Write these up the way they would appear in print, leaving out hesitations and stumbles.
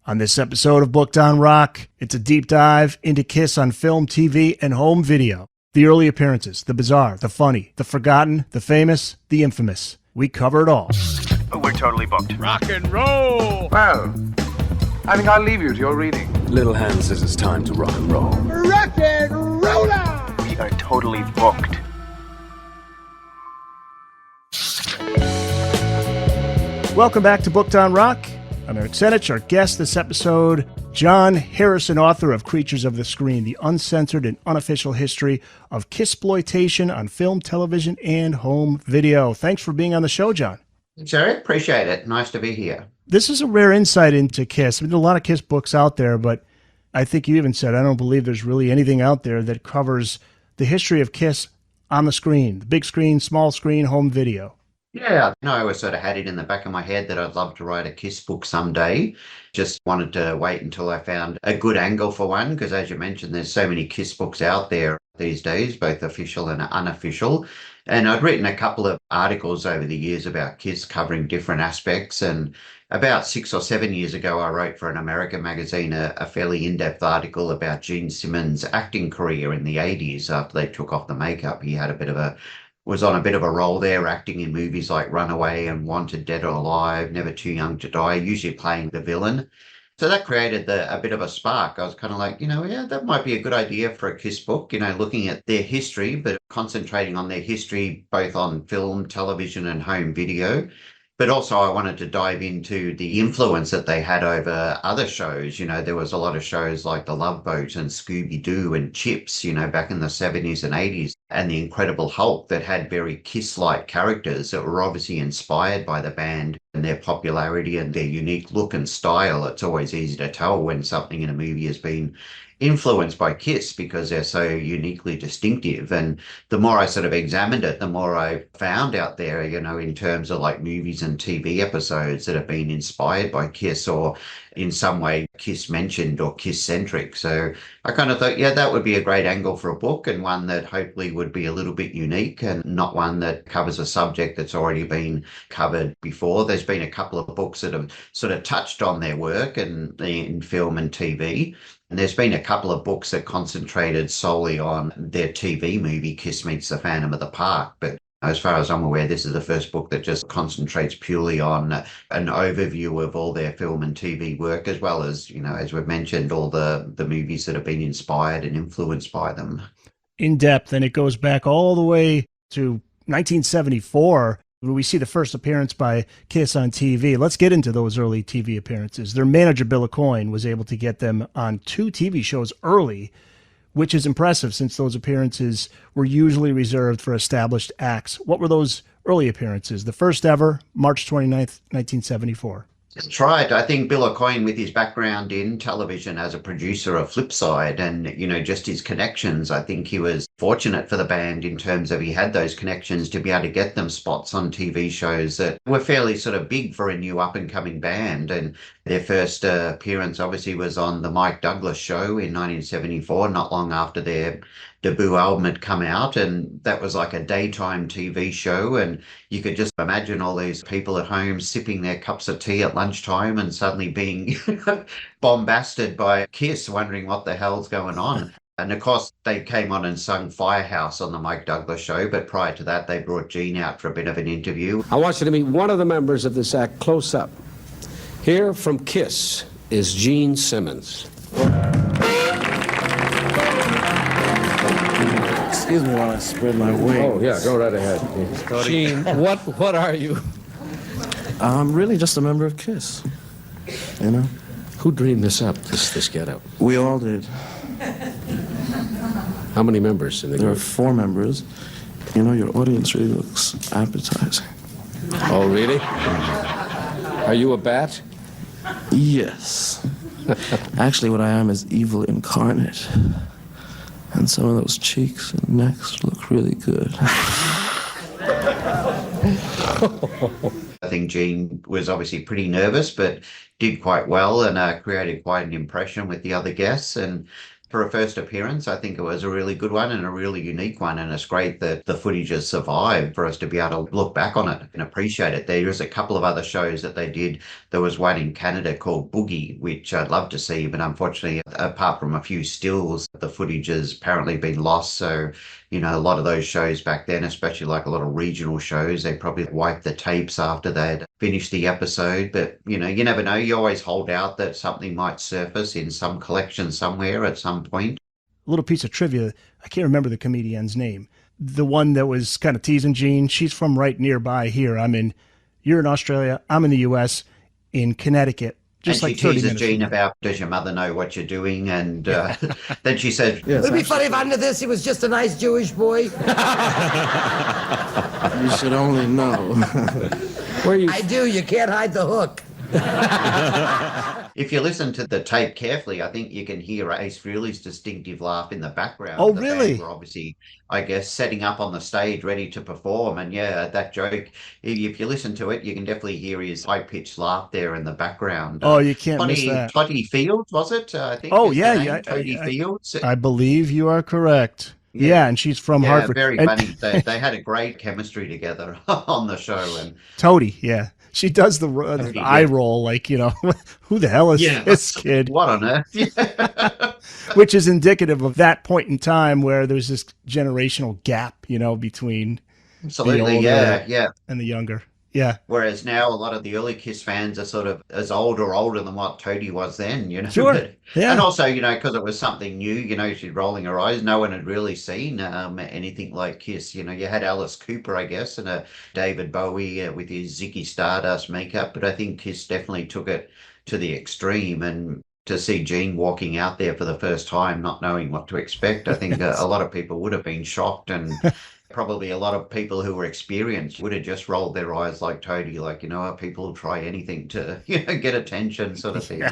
On this episode of Booked on Rock, it's a deep dive into Kiss on film, TV, and home video. The early appearances, the bizarre, the funny, the forgotten, the famous, the infamous. We cover it all. We're totally booked. Rock and roll! Well, I think I'll leave you to your reading. Little Hand says it's time to rock and roll. Rock and roller! We are totally booked. Welcome back to Booked on Rock. I'm Eric Senich. Our guest this episode, John Harrison, author of Creatures of the Screen, the uncensored and unofficial history of Kissploitation on film, television, and home video. Thanks for being on the show, John. Thanks, Eric. Appreciate it. Nice to be here. This is a rare insight into Kiss. There's a lot of Kiss books out there, but I think you even said, I don't believe there's really anything out there that covers the history of Kiss on the screen, the big screen, small screen, home video. Yeah, no, I always sort of had it in the back of my head that I'd love to write a Kiss book someday. Just wanted to wait until I found a good angle for one, because as you mentioned, there's so many Kiss books out there these days, both official and unofficial. And I'd written a couple of articles over the years about Kiss covering different aspects. And about 6 or 7 years ago, I wrote for an American magazine a fairly in-depth article about Gene Simmons' acting career in the 80s after they took off the makeup. He had was on a bit of a roll there, acting in movies like Runaway and Wanted Dead or Alive, Never Too Young to Die, usually playing the villain. So that created a bit of a spark. I was kind of like, yeah, that might be a good idea for a Kiss book, looking at their history, but concentrating on their history, both on film, television, and home video. But also I wanted to dive into the influence that they had over other shows. There was a lot of shows like The Love Boat and Scooby-Doo and Chips, back in the 70s and 80s, and The Incredible Hulk that had very Kiss-like characters that were obviously inspired by the band and their popularity and their unique look and style. It's always easy to tell when something in a movie has been influenced by Kiss because they're so uniquely distinctive. And the more I sort of examined it, the more I found out there, in terms of like movies and TV episodes that have been inspired by Kiss or in some way Kiss mentioned or Kiss centric. So I kind of thought, that would be a great angle for a book, and one that hopefully would be a little bit unique and not one that covers a subject that's already been covered before. There's been a couple of books that have sort of touched on their work and in film and TV. And there's been a couple of books that concentrated solely on their TV movie, Kiss Meets the Phantom of the Park. But as far as I'm aware, this is the first book that just concentrates purely on an overview of all their film and TV work, as well as, as we've mentioned, all the movies that have been inspired and influenced by them. In depth, and it goes back all the way to 1974. We see the first appearance by Kiss on TV. Let's get into those early TV appearances. Their manager, Bill Aucoin, was able to get them on 2 TV shows early, which is impressive since those appearances were usually reserved for established acts. What were those early appearances? The first ever, March 29th, 1974. That's right. I think Bill Aucoin, with his background in television as a producer of Flipside and, just his connections, I think he was fortunate for the band in terms of he had those connections to be able to get them spots on TV shows that were fairly sort of big for a new up-and-coming band. And their first appearance obviously was on the Mike Douglas Show in 1974, not long after their debut album had come out, and that was like a daytime TV show, and you could just imagine all these people at home sipping their cups of tea at lunchtime and suddenly being bombasted by Kiss, wondering what the hell's going on. And of course, they came on and sung Firehouse on the Mike Douglas Show, but prior to that, they brought Gene out for a bit of an interview. I want you to meet one of the members of this act close up. Here from Kiss is Gene Simmons. Excuse me while I spread my wings. Oh, yeah, go right ahead. Gene, what are you? I'm really just a member of KISS, Who dreamed this up, this get-up? We all did. How many members in the There are group? 4 members. Your audience really looks appetizing. Oh, really? Are you a bat? Yes. Actually, what I am is evil incarnate. And some of those cheeks and necks look really good. I think Gene was obviously pretty nervous, but did quite well and created quite an impression with the other guests. And For a first appearance, I think it was a really good one and a really unique one. And it's great that the footage has survived for us to be able to look back on it and appreciate it. There was a couple of other shows that they did. There was one in Canada called Boogie, which I'd love to see, but unfortunately, apart from a few stills, the footage has apparently been lost. So, a lot of those shows back then, especially like a lot of regional shows, they probably wiped the tapes after they'd finished the episode. But, you never know. You always hold out that something might surface in some collection somewhere at some point. A little piece of trivia. I can't remember the comedian's name. The one that was kind of teasing Gene, she's from right nearby here. You're in Australia. I'm in the U.S. in Connecticut. Just and like she 30 teases minutes Gene about, does your mother know what you're doing? And then she said, Yes, Would it be funny if under this he was just a nice Jewish boy? You should only know. Where you I do. You can't hide the hook. if you listen to the tape carefully, I think you can hear Ace Frehley's distinctive laugh in the background. Oh, The really? band were obviously, I guess, setting up on the stage, ready to perform. And yeah, that joke, if you listen to it, you can definitely hear his high-pitched laugh there in the background. Oh, you can't miss that. Toddy Fields, was it? I think. Oh, is the yeah, name, yeah. Toddy Fields. I believe you are correct. Yeah, and she's from Yeah, Hartford. very And- funny. They had a great chemistry together on the show. And Toady, yeah. She does the Toady, eye yeah. roll, like, who the hell is this kid? what on earth? Yeah. Which is indicative of that point in time where there's this generational gap, between Absolutely, older- yeah. and the younger. Yeah. Whereas now a lot of the early Kiss fans are sort of as old or older than what Toadie was then, Sure, yeah. And also, because it was something new, she's rolling her eyes. No one had really seen anything like Kiss. You had Alice Cooper, I guess, and David Bowie with his Ziggy Stardust makeup. But I think Kiss definitely took it to the extreme. And to see Gene walking out there for the first time, not knowing what to expect, I think a lot of people would have been shocked, and probably a lot of people who were experienced would have just rolled their eyes like Toadie, like, people will try anything to, get attention sort of thing.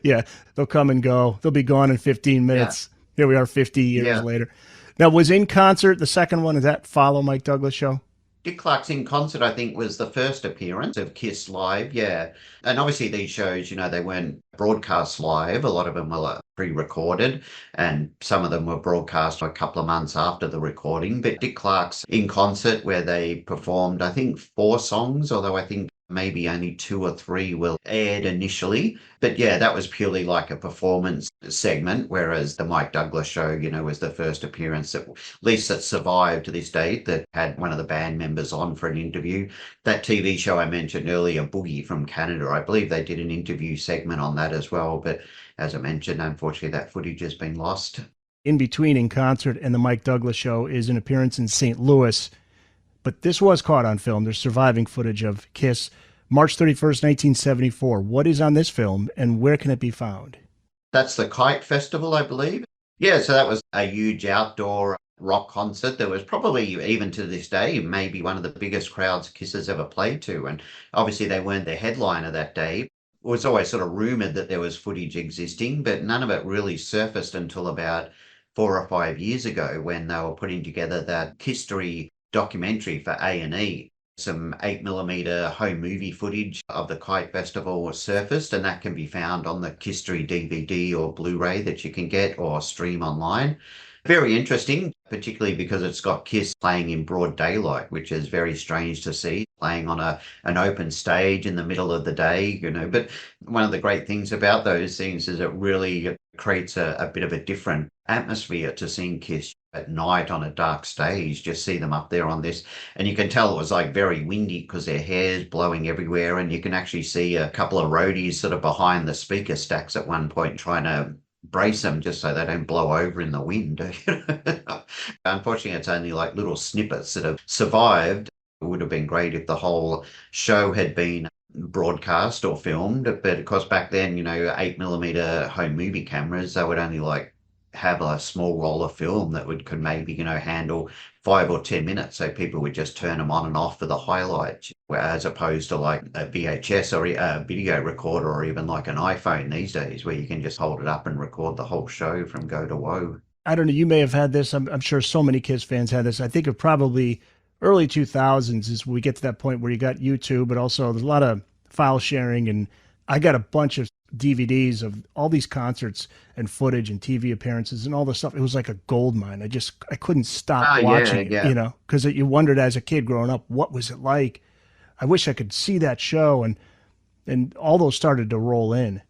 Yeah. They'll come and go. They'll be gone in 15 minutes. Here we are 50 years later. Now, was In Concert the second one? Is that Follow Mike Douglas show? Dick Clark's In Concert, I think, was the first appearance of Kiss live, yeah. And obviously these shows, they weren't broadcast live. A lot of them were pre-recorded, and some of them were broadcast a couple of months after the recording. But Dick Clark's In Concert, where they performed, I think, 4 songs, although I think maybe only 2 or 3 were aired initially. But yeah, that was purely like a performance segment, whereas the Mike Douglas show, was the first appearance that, at least that survived to this date, that had one of the band members on for an interview. That TV show I mentioned earlier, Boogie from Canada, I believe they did an interview segment on that as well. But as I mentioned, unfortunately, that footage has been lost. In between In Concert and the Mike Douglas show is an appearance in St. Louis. But this was caught on film. There's surviving footage of Kiss, March 31st, 1974. What is on this film, and where can it be found? That's the Kite Festival, I believe. Yeah, so that was a huge outdoor rock concert. There was probably, even to this day, maybe one of the biggest crowds Kiss has ever played to. And obviously they weren't the headliner that day. It was always sort of rumoured that there was footage existing, but none of it really surfaced until about 4 or 5 years ago, when they were putting together that history documentary for A&E. Some 8mm home movie footage of the Kite Festival was surfaced, and that can be found on the History DVD or Blu-ray that you can get or stream online. Very interesting, particularly because it's got Kiss playing in broad daylight, which is very strange to see, playing on an open stage in the middle of the day, But one of the great things about those things is it really creates a bit of a different atmosphere to seeing Kiss at night on a dark stage. Just see them up there on this, and you can tell it was like very windy because their hair's blowing everywhere, and you can actually see a couple of roadies sort of behind the speaker stacks at one point trying to brace them just so they don't blow over in the wind. Unfortunately, it's only like little snippets that have survived. It would have been great if the whole show had been broadcast or filmed, but of course back then, 8mm home movie cameras, they would only have a small roll of film that could maybe, handle 5 or 10 minutes. So people would just turn them on and off for the highlights, as opposed to like a VHS or a video recorder, or even like an iPhone these days, where you can just hold it up and record the whole show from go to woe. I don't know. You may have had this. I'm sure so many Kiss fans had this. I think of probably early 2000s is when we get to that point where you got YouTube, but also there's a lot of file sharing. And I got a bunch of DVDs of all these concerts and footage and TV appearances and all this stuff. It was like a gold mine. I couldn't stop Oh, watching yeah. it, because you wondered as a kid growing up, what was it like? I wish I could see that show, and all those started to roll in.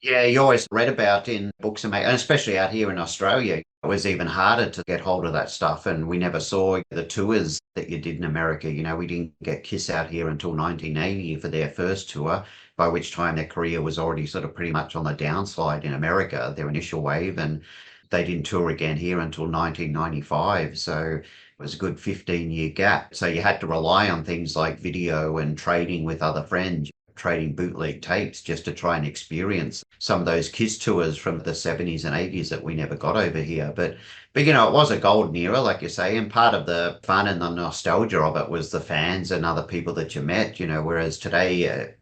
Yeah, you always read about in books and especially out here in Australia, it was even harder to get hold of that stuff. And we never saw the tours that you did in America. We didn't get Kiss out here until 1980 for their first tour, by which time their career was already sort of pretty much on the downslide in America, their initial wave. And they didn't tour again here until 1995. So it was a good 15-year gap. So you had to rely on things like video and trading with other friends, trading bootleg tapes just to try and experience some of those Kiss tours from the 70s and 80s that we never got over here. But it was a golden era, like you say, and part of the fun and the nostalgia of it was the fans and other people that you met, whereas today,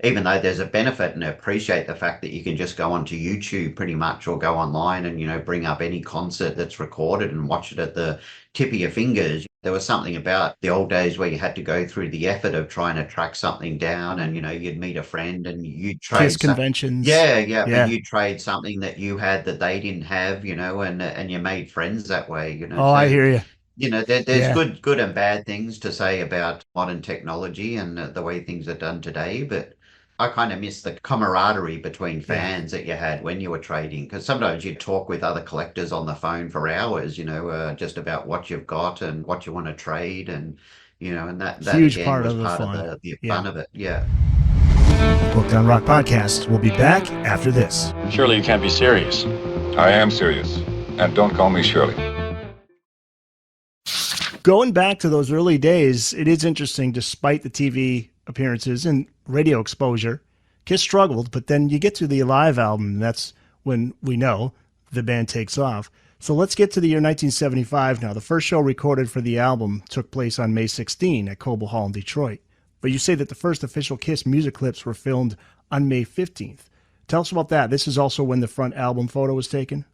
even though there's a benefit and I appreciate the fact that you can just go onto YouTube pretty much or go online and, bring up any concert that's recorded and watch it at the tip of your fingers. There was something about the old days where you had to go through the effort of trying to track something down and, you'd meet a friend and you'd trade. Kiss conventions. Yeah. Yeah. But you'd trade something that you had that they didn't have, and you made friends that way, Oh, So, I hear you. there's Yeah. good and bad things to say about modern technology and the way things are done today, but I kind of miss the camaraderie between fans that you had when you were trading, because sometimes you'd talk with other collectors on the phone for hours, just about what you've got and what you want to trade, and that Huge again part was of the part fun. of the Yeah. fun of it. Yeah. Booked on Rock Podcast will be back after this. Surely you can't be serious. I am serious. And don't call me Shirley. Going back to those early days, it is interesting, despite the TV appearances and radio exposure, Kiss struggled, but then you get to the live album, and that's when we know the band takes off. So let's get to the year 1975 now. The first show recorded for the album took place on May 16 at Cobo Hall in Detroit. But you say that the first official Kiss music clips were filmed on May 15th. Tell us about that. This is also when the front album photo was taken?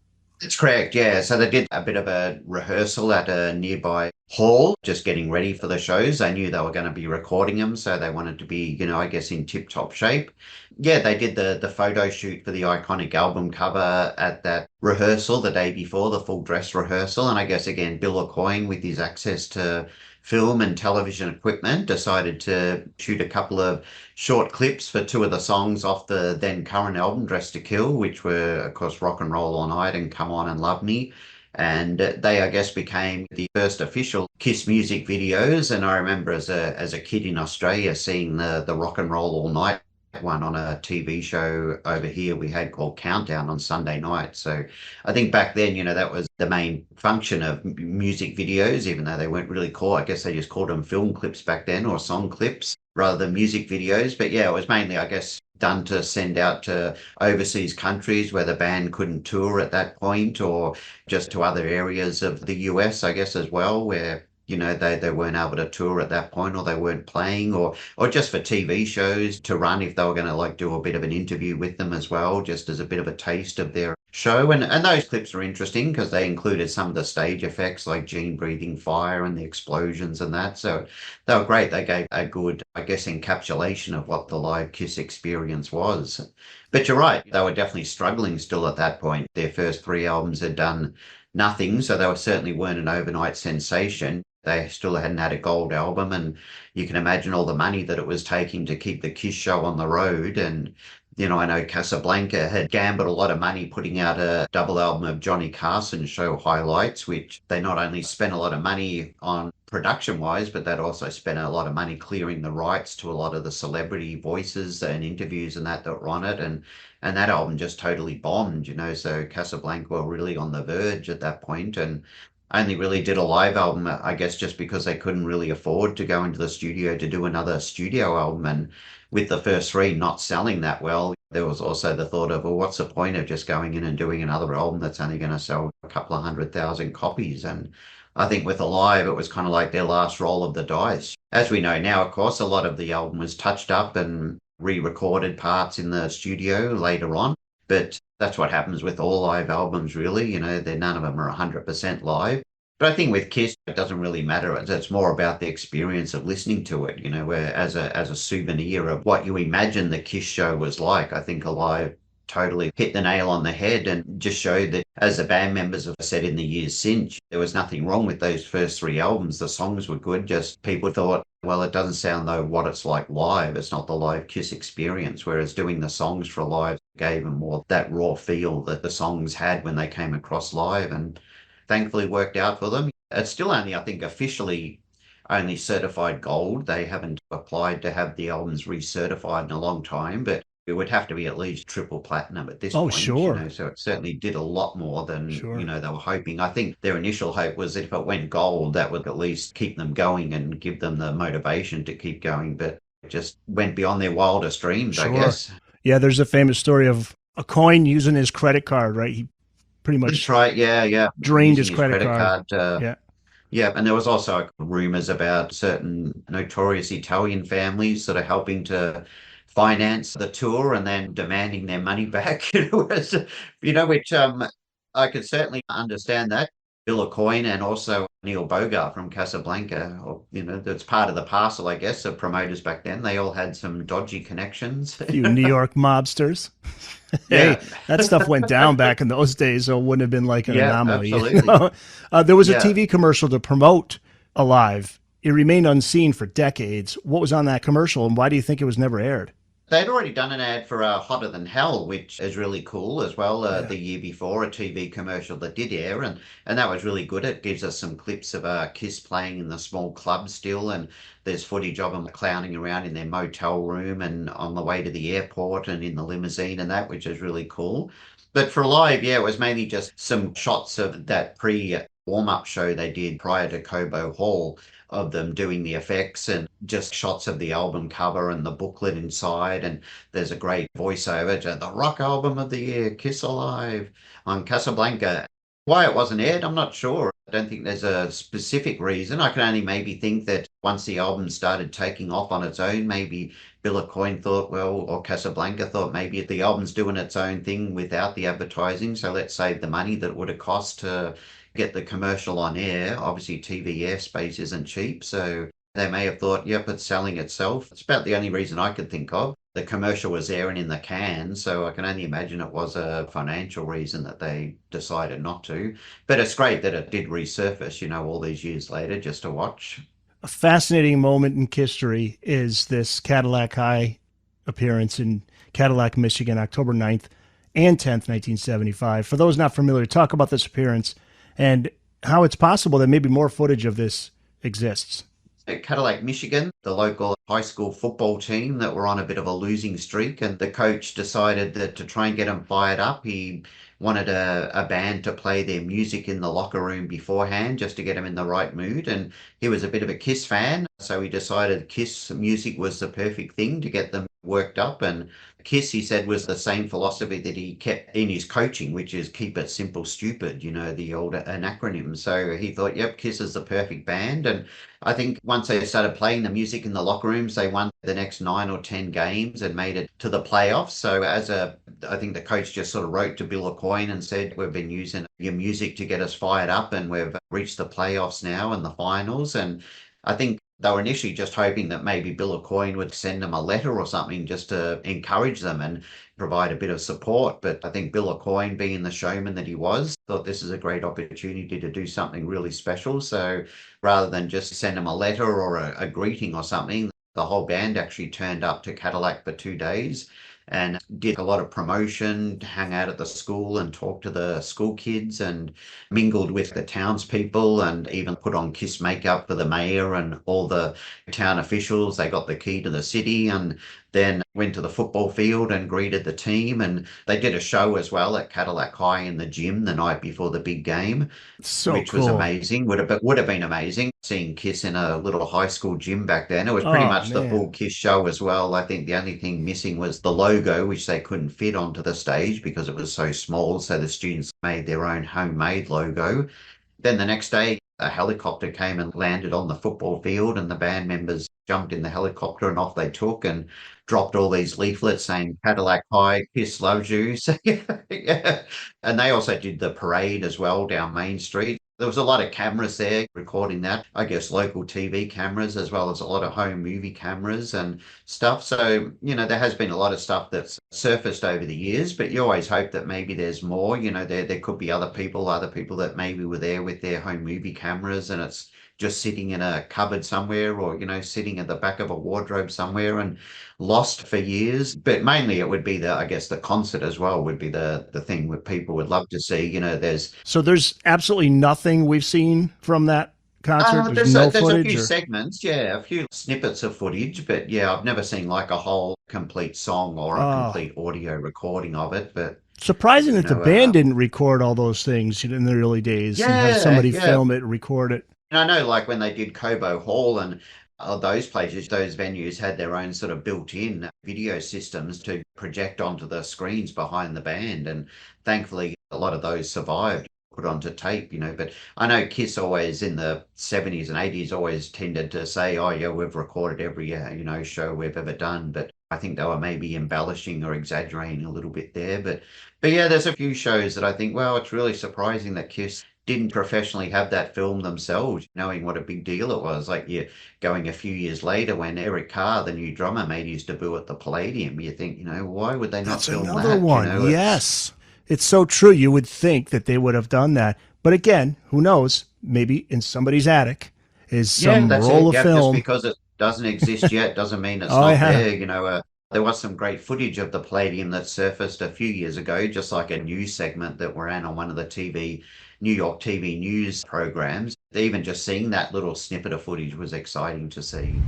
That's correct, yeah. So they did a bit of a rehearsal at a nearby hall, just getting ready for the shows. They knew they were going to be recording them, so they wanted to be, I guess, in tip-top shape. Yeah, they did the photo shoot for the iconic album cover at that rehearsal the day before, the full dress rehearsal. And I guess, again, Bill Aucoin, with his access to film and television equipment, decided to shoot a couple of short clips for two of the songs off the then current album, Dressed to Kill, which were, of course, Rock and Roll All Night and Come On and Love Me. And they, I guess, became the first official Kiss music videos. And I remember as a kid in Australia seeing the Rock and Roll All Night one on a TV show over here we had called Countdown on Sunday night. So I think back then, that was the main function of music videos, even though they weren't really called, I guess they just called them film clips back then, or song clips rather than music videos. But yeah, it was mainly, I guess, done to send out to overseas countries where the band couldn't tour at that point, or just to other areas of the US, I guess, as well, where they weren't able to tour at that point, or they weren't playing, or just for TV shows to run if they were going to do a bit of an interview with them as well, just as a bit of a taste of their show. And those clips were interesting because they included some of the stage effects like Gene breathing fire and the explosions and that. So they were great. They gave a good, I guess, encapsulation of what the live Kiss experience was. But you're right, they were definitely struggling still at that point. Their first three albums had done nothing, so they certainly weren't an overnight sensation. They still hadn't had a gold album, and you can imagine all the money that it was taking to keep the Kiss show on the road. And, I know Casablanca had gambled a lot of money putting out a double album of Johnny Carson show highlights, which they not only spent a lot of money on production-wise, but they'd also spent a lot of money clearing the rights to a lot of the celebrity voices and interviews and that were on it. And that album just totally bombed, so Casablanca were really on the verge at that point, and only really did a live album, I guess, just because they couldn't really afford to go into the studio to do another studio album. And with the first three not selling that well, there was also the thought of, well, what's the point of just going in and doing another album that's only going to sell a couple of 100,000 copies? And I think with Alive, it was kind of like their last roll of the dice. As we know now, of course, a lot of the album was touched up and re-recorded parts in the studio later on. But that's what happens with all live albums, really. None of them are 100% live. But I think with Kiss, it doesn't really matter. It's more about the experience of listening to it, where as a souvenir of what you imagine the Kiss show was like. I think Alive totally hit the nail on the head and just showed that, as the band members have said in the years since, there was nothing wrong with those first three albums. The songs were good, just people thought, well, it doesn't sound though what it's like live. It's not the live Kiss experience, whereas doing the songs for live gave them more that raw feel that the songs had when they came across live, and thankfully worked out for them. It's still only, I think, officially only certified gold. They haven't applied to have the albums recertified in a long time, but it would have to be at least triple platinum at this Oh, point, sure. so it certainly did a lot more than, Sure. they were hoping. I think their initial hope was that if it went gold, that would at least keep them going and give them the motivation to keep going, but it just went beyond their wildest dreams, I Sure. guess. Yeah, there's a famous story of a coin using his credit card, right? He pretty That's much right. Yeah. drained Using his credit card. card. Yeah. Yeah, and there was also rumors about certain notorious Italian families sort of helping to finance the tour and then demanding their money back. Which I could certainly understand that. Bill Aucoin and also Neil Bogart from Casablanca, or, that's part of the parcel, I guess, of promoters back then. They all had some dodgy connections. A few New York mobsters. Yeah. Hey, that stuff went down back in those days, so it wouldn't have been like an Yeah, anomaly. absolutely. There was a Yeah. TV commercial to promote Alive. It remained unseen for decades. What was on that commercial, and why do you think it was never aired? They'd already done an ad for Hotter Than Hell, which is really cool as well. The year before, a TV commercial that did air, and that was really good. It gives us some clips of Kiss playing in the small club still, and there's footage of them clowning around in their motel room and on the way to the airport and in the limousine and that, which is really cool. But for live, yeah, it was mainly just some shots of that warm-up show they did prior to Cobo Hall, of them doing the effects, and just shots of the album cover and the booklet inside. And there's a great voiceover to the rock album of the year, Kiss Alive, on Casablanca. Why it wasn't aired, I'm not sure. I don't think there's a specific reason. I can only maybe think that once the album started taking off on its own, maybe Bill Aucoin thought, or Casablanca thought, maybe the album's doing its own thing without the advertising, so let's save the money that it would have cost to get the commercial on air. Obviously, TV airspace isn't cheap, so they may have thought, yep, it's selling itself. It's about the only reason I could think of. The commercial was airing in the can, so I can only imagine it was a financial reason that they decided not to. But it's great that it did resurface, all these years later, just to watch. A fascinating moment in history is this Cadillac High appearance in Cadillac, Michigan, October 9th and 10th, 1975. For those not familiar, talk about this appearance and how it's possible that maybe more footage of this exists. At Cadillac, Michigan, the local high school football team that were on a bit of a losing streak, and the coach decided that to try and get them fired up, he wanted a band to play their music in the locker room beforehand just to get them in the right mood. And he was a bit of a Kiss fan, so he decided Kiss music was the perfect thing to get them worked up. And Kiss, he said, was the same philosophy that he kept in his coaching, which is keep it simple, stupid, the old an acronym. So he thought, yep, Kiss is the perfect band. And I think once they started playing the music in the locker rooms, they won the next 9 or 10 games and made it to the playoffs. So I think the coach just sort of wrote to Bill Aucoin and said, we've been using your music to get us fired up, and we've reached the playoffs now and the finals. And I think they were initially just hoping that maybe Bill Aucoin would send them a letter or something just to encourage them and provide a bit of support. But I think Bill Aucoin, being the showman that he was, thought this is a great opportunity to do something really special. So rather than just send them a letter or a greeting or something, the whole band actually turned up to Cadillac for 2 days and did a lot of promotion, hang out at the school and talk to the school kids and mingled with the townspeople, and even put on Kiss makeup for the mayor and all the town officials. They got the key to the city and then went to the football field and greeted the team. And they did a show as well at Cadillac High in the gym the night before the big game, which was amazing. Would have been amazing seeing Kiss in a little high school gym back then. It was pretty much the full Kiss show as well. I think the only thing missing was the logo, which they couldn't fit onto the stage because it was so small. So the students made their own homemade logo. Then the next day, a helicopter came and landed on the football field, and the band members jumped in the helicopter and off they took and dropped all these leaflets saying Cadillac High, Kiss loves you. So, yeah. And they also did the parade as well down Main Street. There was a lot of cameras there recording that. I guess local TV cameras as well as a lot of home movie cameras and stuff. So, there has been a lot of stuff that's surfaced over the years, but you always hope that maybe there's more. There could be other people that maybe were there with their home movie cameras and it's just sitting in a cupboard somewhere or, sitting at the back of a wardrobe somewhere and lost for years. But mainly it would be the concert as well would be the thing that people would love to see. So there's absolutely nothing we've seen from that concert. There's no there's footage. A few segments, a few snippets of footage, but I've never seen like a whole complete song or a complete audio recording of it. But surprising that the band didn't record all those things in the early days and have somebody film it and record it. And I know like when they did Cobo Hall and those places, those venues had their own sort of built-in video systems to project onto the screens behind the band. And thankfully, a lot of those survived, put onto tape, But I know Kiss always in the 70s and 80s always tended to say, oh, yeah, we've recorded every, show we've ever done. But I think they were maybe embellishing or exaggerating a little bit there. But there's a few shows that I think, well, it's really surprising that Kiss didn't professionally have that film themselves, knowing what a big deal it was. Like going a few years later when Eric Carr, the new drummer, made his debut at the Palladium, you think, why would they not film that? That's another one, yes. It's so true. You would think that they would have done that. But again, who knows? Maybe in somebody's attic is some roll of film. Just because it doesn't exist yet doesn't mean it's not there. There was some great footage of the Palladium that surfaced a few years ago, just like a news segment that ran on one of the New York TV news programs. Even just seeing that little snippet of footage was exciting to see.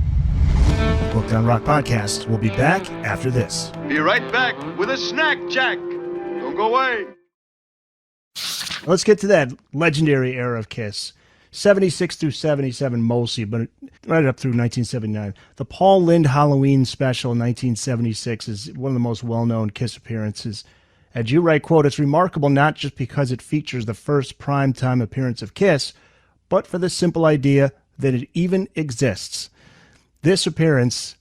The Booked on Rock podcast will be back after this. Be right back with a snack, Jack. Don't go away. Let's get to that legendary era of Kiss. 76 through 77 mostly, but right up through 1979. The Paul Lynde Halloween special in 1976 is one of the most well-known Kiss appearances. As you write, quote, it's remarkable not just because it features the first primetime appearance of Kiss, but for the simple idea that it even exists. This appearance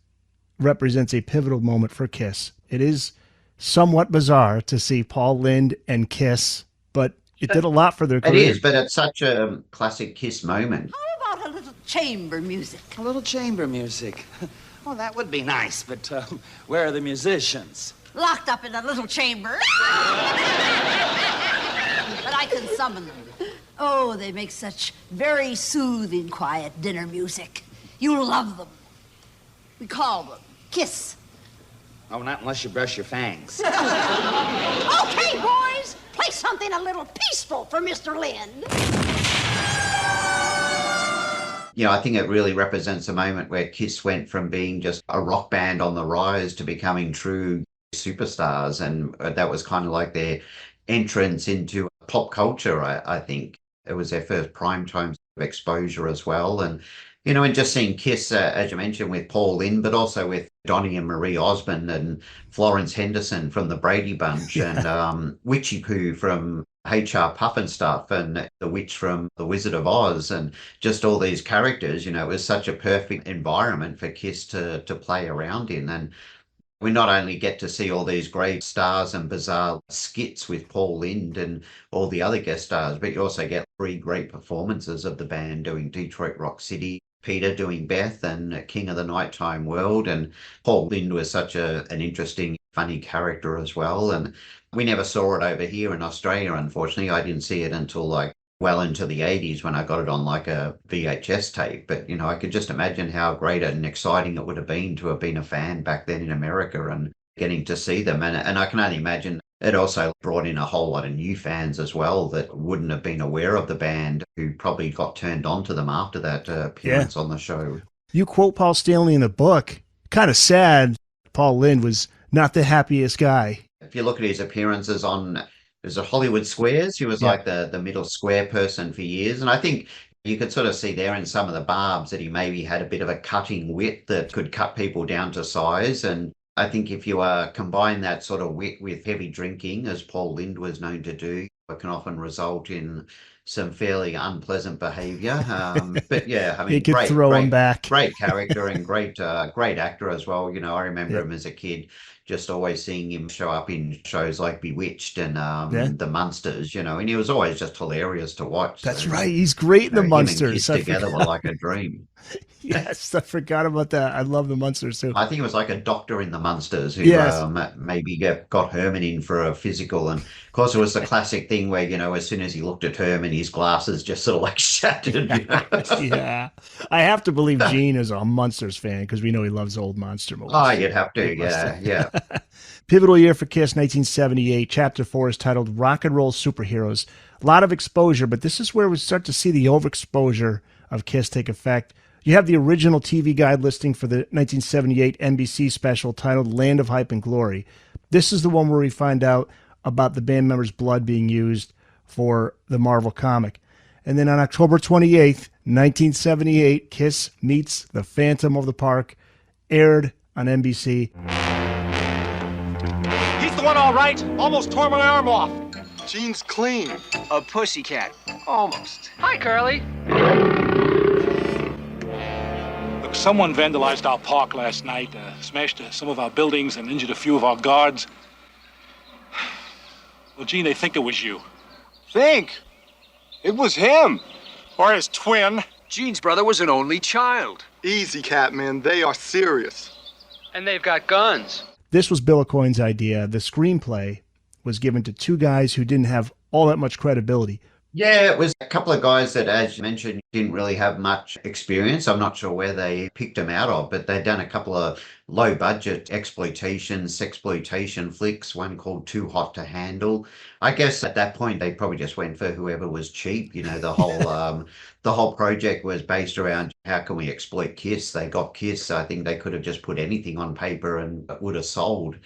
represents a pivotal moment for Kiss. It is somewhat bizarre to see Paul Lynde and Kiss, but it did a lot for their career. It is, but it's such a classic Kiss moment. How about a little chamber music? A little chamber music. Oh, that would be nice, but where are the musicians? Locked up in a little chamber. But I can summon them. Oh, they make such very soothing, quiet dinner music. You'll love them. We call them Kiss. Oh, not unless you brush your fangs. Okay, boys, play something a little peaceful for Mr. Lynde. I think it really represents a moment where Kiss went from being just a rock band on the rise to becoming true superstars, and that was kind of like their entrance into pop culture. I think it was their first primetime exposure as well, and and just seeing Kiss, as you mentioned, with Paul Lynde, but also with Donny and Marie Osmond and Florence Henderson from the Brady Bunch, and Witchy Poo from HR Puff and Stuff, and the witch from The Wizard of Oz, and just all these characters. It was such a perfect environment for Kiss to play around in. And we not only get to see all these great stars and bizarre skits with Paul Lynde and all the other guest stars, but you also get 3 great performances of the band doing Detroit Rock City, Peter doing Beth and King of the Nighttime World. And Paul Lynde was such an interesting, funny character as well. And we never saw it over here in Australia, unfortunately. I didn't see it until well into the 80s when I got it on like a VHS tape. But, I could just imagine how great and exciting it would have been to have been a fan back then in America and getting to see them. And I can only imagine it also brought in a whole lot of new fans as well that wouldn't have been aware of the band, who probably got turned on to them after that appearance on the show. You quote Paul Stanley in the book. Kind of sad. Paul Lynde was not the happiest guy. If you look at his appearances on, there's a Hollywood Squares, he was like the middle square person for years. And I think you could sort of see there in some of the barbs that he maybe had a bit of a cutting wit that could cut people down to size. And I think if you combine that sort of wit with heavy drinking, as Paul Lynde was known to do, it can often result in some fairly unpleasant behaviour. But I mean, you could throw him back. Great character and great actor as well. I remember him as a kid just always seeing him show up in shows like Bewitched and Yeah. The Munsters, and he was always just hilarious to watch. That's So, right. He's great in the him and Munsters. Kiss I together were forgot. like a dream. Yes, I forgot about that. I love the Munsters too. I think it was like a doctor in the Munsters who Yes. maybe got Herman in for a physical. And of course, it was the classic thing where, as soon as he looked at Herman, his glasses just sort of like shattered. Yeah. I have to believe Gene is a Munsters fan because we know he loves old monster movies. Oh, you'd have to. Big Yeah, Munster. yeah. Pivotal year for Kiss, 1978. Chapter 4 is titled Rock and Roll Superheroes. A lot of exposure, but this is where we start to see the overexposure of Kiss take effect. You have the original TV guide listing for the 1978 NBC special titled Land of Hype and Glory. This is the one where we find out about the band members' blood being used for the Marvel comic. And then on October 28th, 1978, Kiss meets the Phantom of the Park, aired on NBC. He's the one, all right. Almost tore my arm off. Gene's clean. A pussycat. Almost. Hi, Curly. Look, someone vandalized our park last night, smashed some of our buildings and injured a few of our guards. Well, Gene, they think it was you. Think. It was him. Or his twin. Gene's brother was an only child. Easy, Catman. They are serious. And they've got guns. This was Bill Aucoin's idea. The screenplay was given to two guys who didn't have all that much credibility. Yeah, it was a couple of guys that, as you mentioned, didn't really have much experience. I'm not sure where they picked them out of, but they'd done a couple of low-budget sexploitation flicks, one called Too Hot to Handle. I guess at that point, they probably just went for whoever was cheap. The whole project was based around how can we exploit Kiss. They got Kiss. I think they could have just put anything on paper and it would have sold.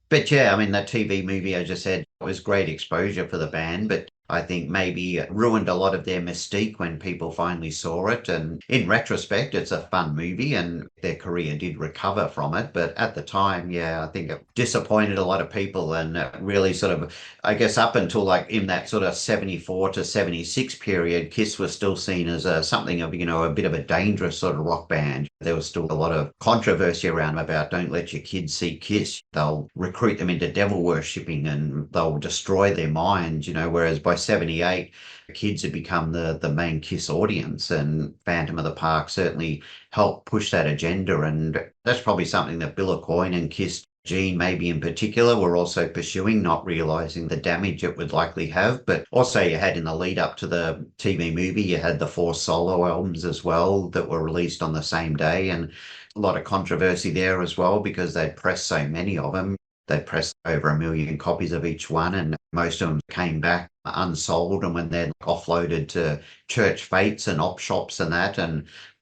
But yeah, I mean, that TV movie, as I said, was great exposure for the band, but I think maybe it ruined a lot of their mystique when people finally saw it. And in retrospect, it's a fun movie and their career did recover from it. But at the time, yeah, I think it disappointed a lot of people and really sort of, I guess, up until like in that sort of 74 to 76 period, Kiss was still seen as something of, a bit of a dangerous sort of rock band. There was still a lot of controversy around them about don't let your kids see Kiss. They'll recruit them into devil worshipping and they'll destroy their minds, whereas by 78, kids had become the main Kiss audience, and Phantom of the Park certainly helped push that agenda. And that's probably something that Bill Aucoin and Kiss, Gene maybe in particular, were also pursuing, not realizing the damage it would likely have. But also you had in the lead up to the TV movie, you had the 4 solo albums as well that were released on the same day, and a lot of controversy there as well because they'd pressed so many of them. They pressed over 1 million copies of each one, and most of them came back unsold. And when they're offloaded to church fates and op shops and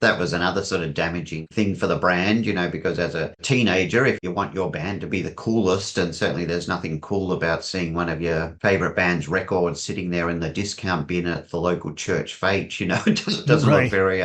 that was another sort of damaging thing for the brand, because as a teenager, if you want your band to be the coolest, and certainly there's nothing cool about seeing one of your favorite band's records sitting there in the discount bin at the local church fete, it doesn't Right. look very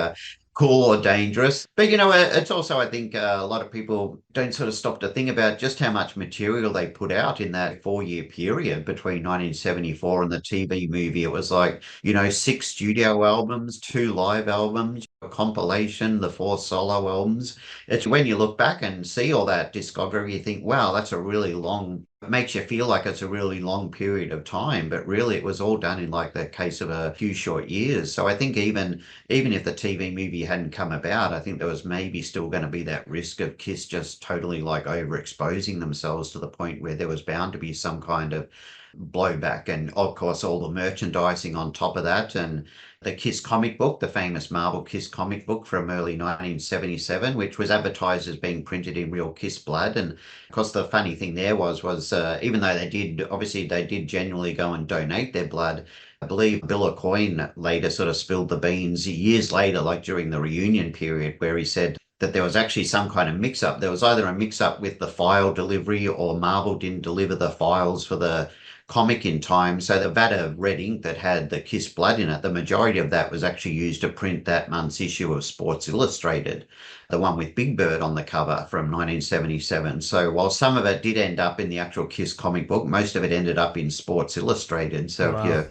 cool or dangerous. But it's also, I think, a lot of people don't sort of stop to think about just how much material they put out in that 4-year period between 1974 and the TV movie. It was like 6 studio albums, 2 live albums, a compilation, the 4 solo albums. It's when you look back and see all that discography, you think, wow, that's a really long, it makes you feel like it's a really long period of time, but really it was all done in like the case of a few short years. So I think even if the TV movie hadn't come about, I think there was maybe still going to be that risk of Kiss just totally like overexposing themselves to the point where there was bound to be some kind of blowback. And of course, all the merchandising on top of that, and the Kiss comic book, the famous Marvel Kiss comic book from early 1977, which was advertised as being printed in real Kiss blood. And of course, the funny thing there was even though they did genuinely go and donate their blood, I believe Bill Aucoin later sort of spilled the beans years later, like during the reunion period, where he said that there was actually some kind of mix-up. There was either a mix-up with the file delivery or Marvel didn't deliver the files for the comic in time. So the vat of red ink that had the Kiss blood in it, the majority of that was actually used to print that month's issue of Sports Illustrated, the one with Big Bird on the cover from 1977. So while some of it did end up in the actual Kiss comic book, most of it ended up in Sports Illustrated. So Wow. if you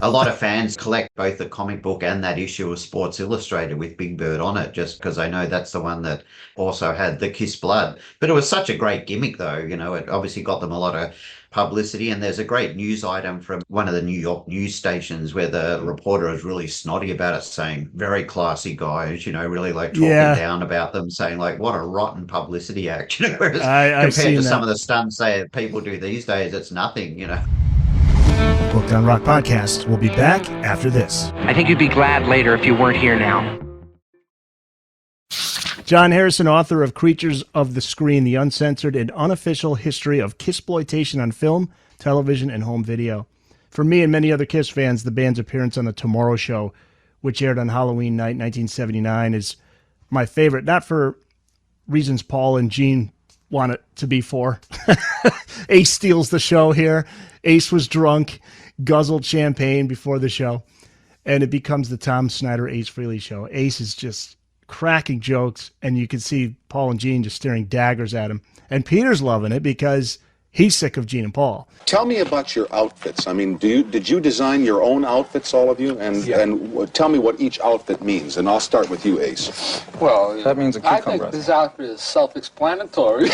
a lot of fans collect both the comic book and that issue of Sports Illustrated with Big Bird on it, just because they know that's the one that also had the Kiss blood. But it was such a great gimmick, though. It obviously got them a lot of publicity. And there's a great news item from one of the New York news stations where the reporter was really snotty about it, saying, very classy guys, really like talking down about them, saying like, what a rotten publicity act. Whereas compared to some of the stunts that people do these days, it's nothing. Booked on Rock Podcast. We'll be back after this. I think you'd be glad later if you weren't here now. John Harrison, author of Creatures of the Screen, the uncensored and unofficial history of Kissploitation on film, television, and home video. For me and many other Kiss fans, the band's appearance on The Tomorrow Show, which aired on Halloween night 1979, is my favorite, not for reasons Paul and Gene want it to be for. Ace steals the show here. Ace was drunk, guzzled champagne before the show, and it becomes the Tom Snyder Ace Frehley show. Ace is just cracking jokes, and you can see Paul and Gene just staring daggers at him. And Peter's loving it because he's sick of Gene and Paul. Tell me about your outfits. I mean, did you design your own outfits, all of you? And tell me what each outfit means. And I'll start with you, Ace. Well, that means a cucumber. I think this outfit is self-explanatory.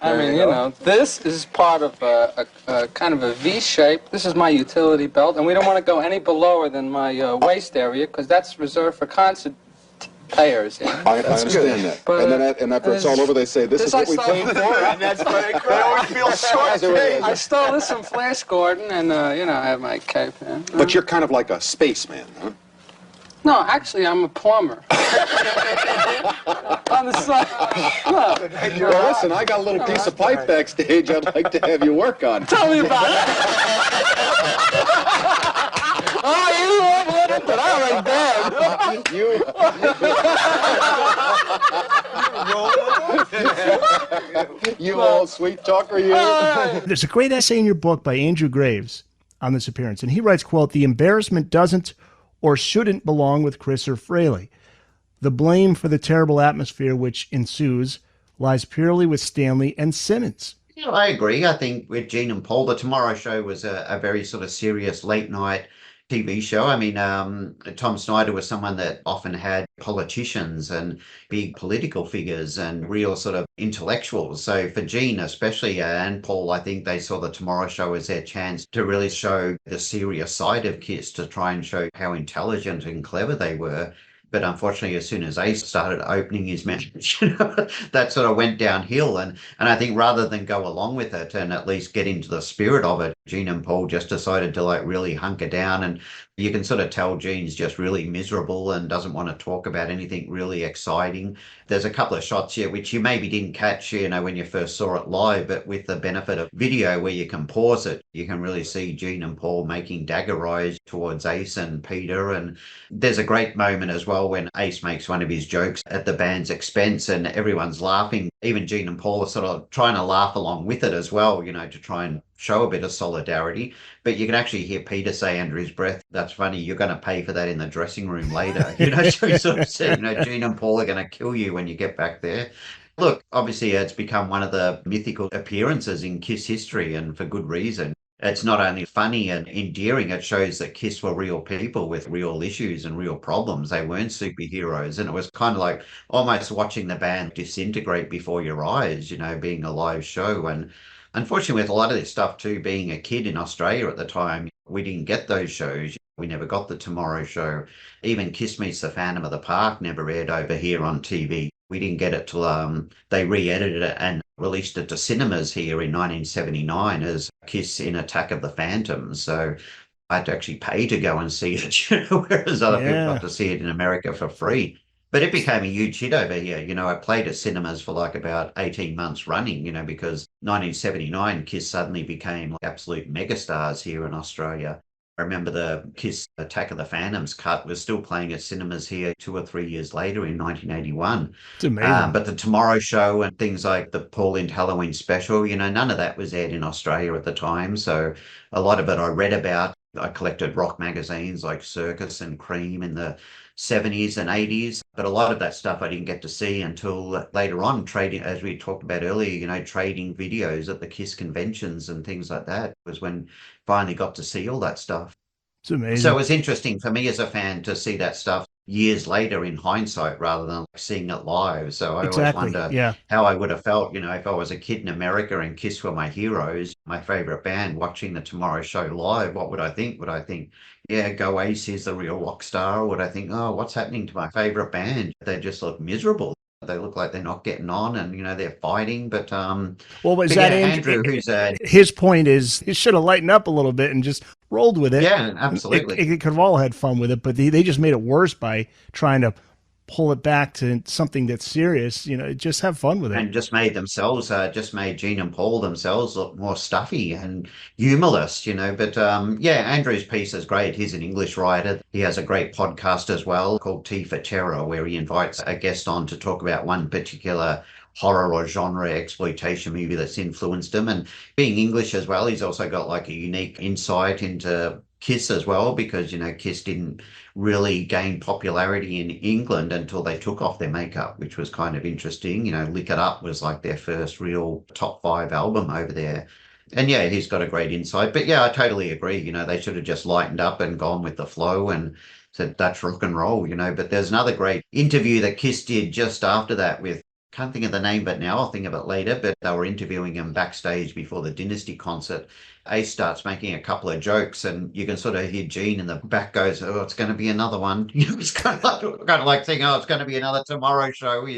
I mean, this is part of a kind of a V shape. This is my utility belt, and we don't want to go any below than my waist area because that's reserved for concert payers. I understand that. But, and after it's all over, they say, this is what we paid for. And that's right. They always feel short-changed. I stole this from Flash Gordon, and, I have my cape. But you're kind of like a spaceman, huh? No, actually, I'm a plumber. On the side. Look. Well, listen, I got a little piece of pipe backstage I'd like to have you work on. Tell me about it. Oh, you love it, but I like that. You old sweet talker, you. There's a great essay in your book by Andrew Graves on this appearance, and he writes, quote, "The embarrassment doesn't or shouldn't belong with Chris or Frehley. The blame for the terrible atmosphere which ensues lies purely with Stanley and Simmons." I agree. I think with Gene and Paul, The Tomorrow Show was a very sort of serious late night TV show. I mean, Tom Snyder was someone that often had politicians and big political figures and real sort of intellectuals. So for Gene especially, and Paul, I think they saw The Tomorrow Show as their chance to really show the serious side of Kiss, to try and show how intelligent and clever they were. But unfortunately, as soon as Ace started opening his message, that sort of went downhill. And I think rather than go along with it and at least get into the spirit of it, Gene and Paul just decided to like really hunker down. And you can sort of tell Gene's just really miserable and doesn't want to talk about anything really exciting. There's a couple of shots here which you maybe didn't catch, when you first saw it live, but with the benefit of video where you can pause it, you can really see Gene and Paul making dagger eyes towards Ace and Peter. And there's a great moment as well when Ace makes one of his jokes at the band's expense and everyone's laughing. Even Gene and Paul are sort of trying to laugh along with it as well, to try and show a bit of solidarity. But you can actually hear Peter say under his breath, "That's funny, you're going to pay for that in the dressing room later." So he sort of said, Gene and Paul are going to kill you when you get back there. Look, obviously it's become one of the mythical appearances in Kiss history, and for good reason. It's not only funny and endearing, it shows that Kiss were real people with real issues and real problems. They weren't superheroes. And it was kind of like almost watching the band disintegrate before your eyes, being a live show. And unfortunately, with a lot of this stuff too, being a kid in Australia at the time, we didn't get those shows. We never got The Tomorrow Show. Even Kiss Meets the Phantom of the Park never aired over here on TV. We didn't get it till they re-edited it and released it to cinemas here in 1979 as Kiss in Attack of the Phantoms. So I had to actually pay to go and see it, whereas other people got to see it in America for free. But it became a huge hit over here. I played at cinemas for like about 18 months running, because 1979 Kiss suddenly became like absolute megastars here in Australia. I remember the Kiss Attack of the Phantoms cut was still playing at cinemas here 2 or 3 years later in 1981. It's amazing. But the Tomorrow Show and things like the Paul Lynde Halloween special, none of that was aired in Australia at the time. So a lot of it I read about. I collected rock magazines like Circus and Cream in the 70s and 80s, but a lot of that stuff I didn't get to see until later on, trading, as we talked about earlier, trading videos at the Kiss conventions and things like that was when finally got to see all that stuff. It's amazing. So it was interesting for me as a fan to see that stuff years later in hindsight rather than seeing it live. So I always wonder how I would have felt, if I was a kid in America and Kiss were my heroes, my favorite band, watching the Tomorrow Show live. What would I think? Would I think, yeah, go Ace, he's the real rock star? Or would I think, oh, what's happening to my favorite band? They just look miserable. They look like they're not getting on, and they're fighting. But well, was that Andrew? Who's his point is he should have lightened up a little bit and just rolled with it. Yeah, absolutely. It could have all had fun with it, but they just made it worse by trying to pull it back to something that's serious. Just have fun with it. And just made Gene and Paul themselves look more stuffy and humorless, But Andrew's piece is great. He's an English writer. He has a great podcast as well called T for Terror, where he invites a guest on to talk about one particular horror or genre exploitation movie that's influenced him. And being English as well, he's also got like a unique insight into Kiss as well, because Kiss didn't really gain popularity in England until they took off their makeup, which was kind of interesting. Lick It Up was like their first real top 5 album over there. And yeah, he's got a great insight. But yeah, I totally agree. They should have just lightened up and gone with the flow and said that's rock and roll. But there's another great interview that Kiss did just after that with, can't think of the name, but now I'll think of it later. But they were interviewing him backstage before the Dynasty concert. Ace starts making a couple of jokes, and you can sort of hear Gene in the back goes, "Oh, it's going to be another one." It's kind of like saying, "Oh, it's going to be another Tomorrow Show."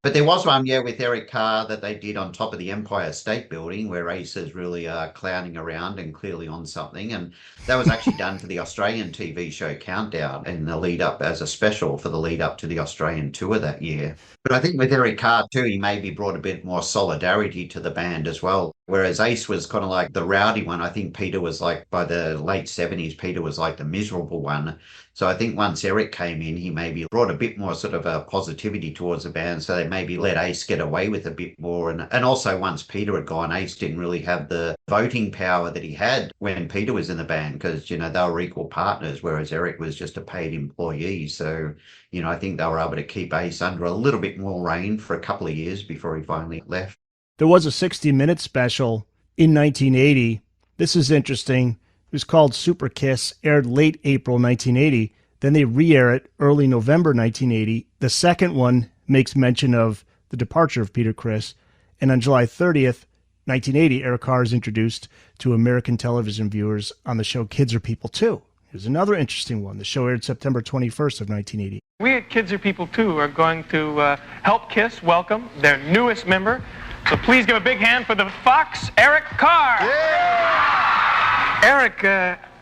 But there was one, with Eric Carr that they did on top of the Empire State Building, where Ace is really clowning around and clearly on something, and that was actually done for the Australian TV show Countdown in the lead up as a special for the lead up to the Australian tour that year. But I think with Eric Carr too, he maybe brought a bit more solidarity to the band as well. Whereas Ace was kind of like the rowdy one. I think Peter was like, by the late 70s, Peter was like the miserable one. So I think once Eric came in, he maybe brought a bit more sort of a positivity towards the band. So they maybe let Ace get away with a bit more. And also once Peter had gone, Ace didn't really have the voting power that he had when Peter was in the band, because, they were equal partners, whereas Eric was just a paid employee. So, I think they were able to keep Ace under a little bit more rein for a couple of years before he finally left. There was a 60-minute special in 1980. This is interesting. It was called Super Kiss, aired late April 1980. Then they re-air it early November 1980. The second one makes mention of the departure of Peter Criss. And on July 30th, 1980, Eric Carr is introduced to American television viewers on the show Kids Are People Too. Here's another interesting one. The show aired September 21st of 1980. We at Kids Are People Too are going to help Kiss welcome their newest member. So please give a big hand for the Fox, Eric Carr. Yeah! Eric,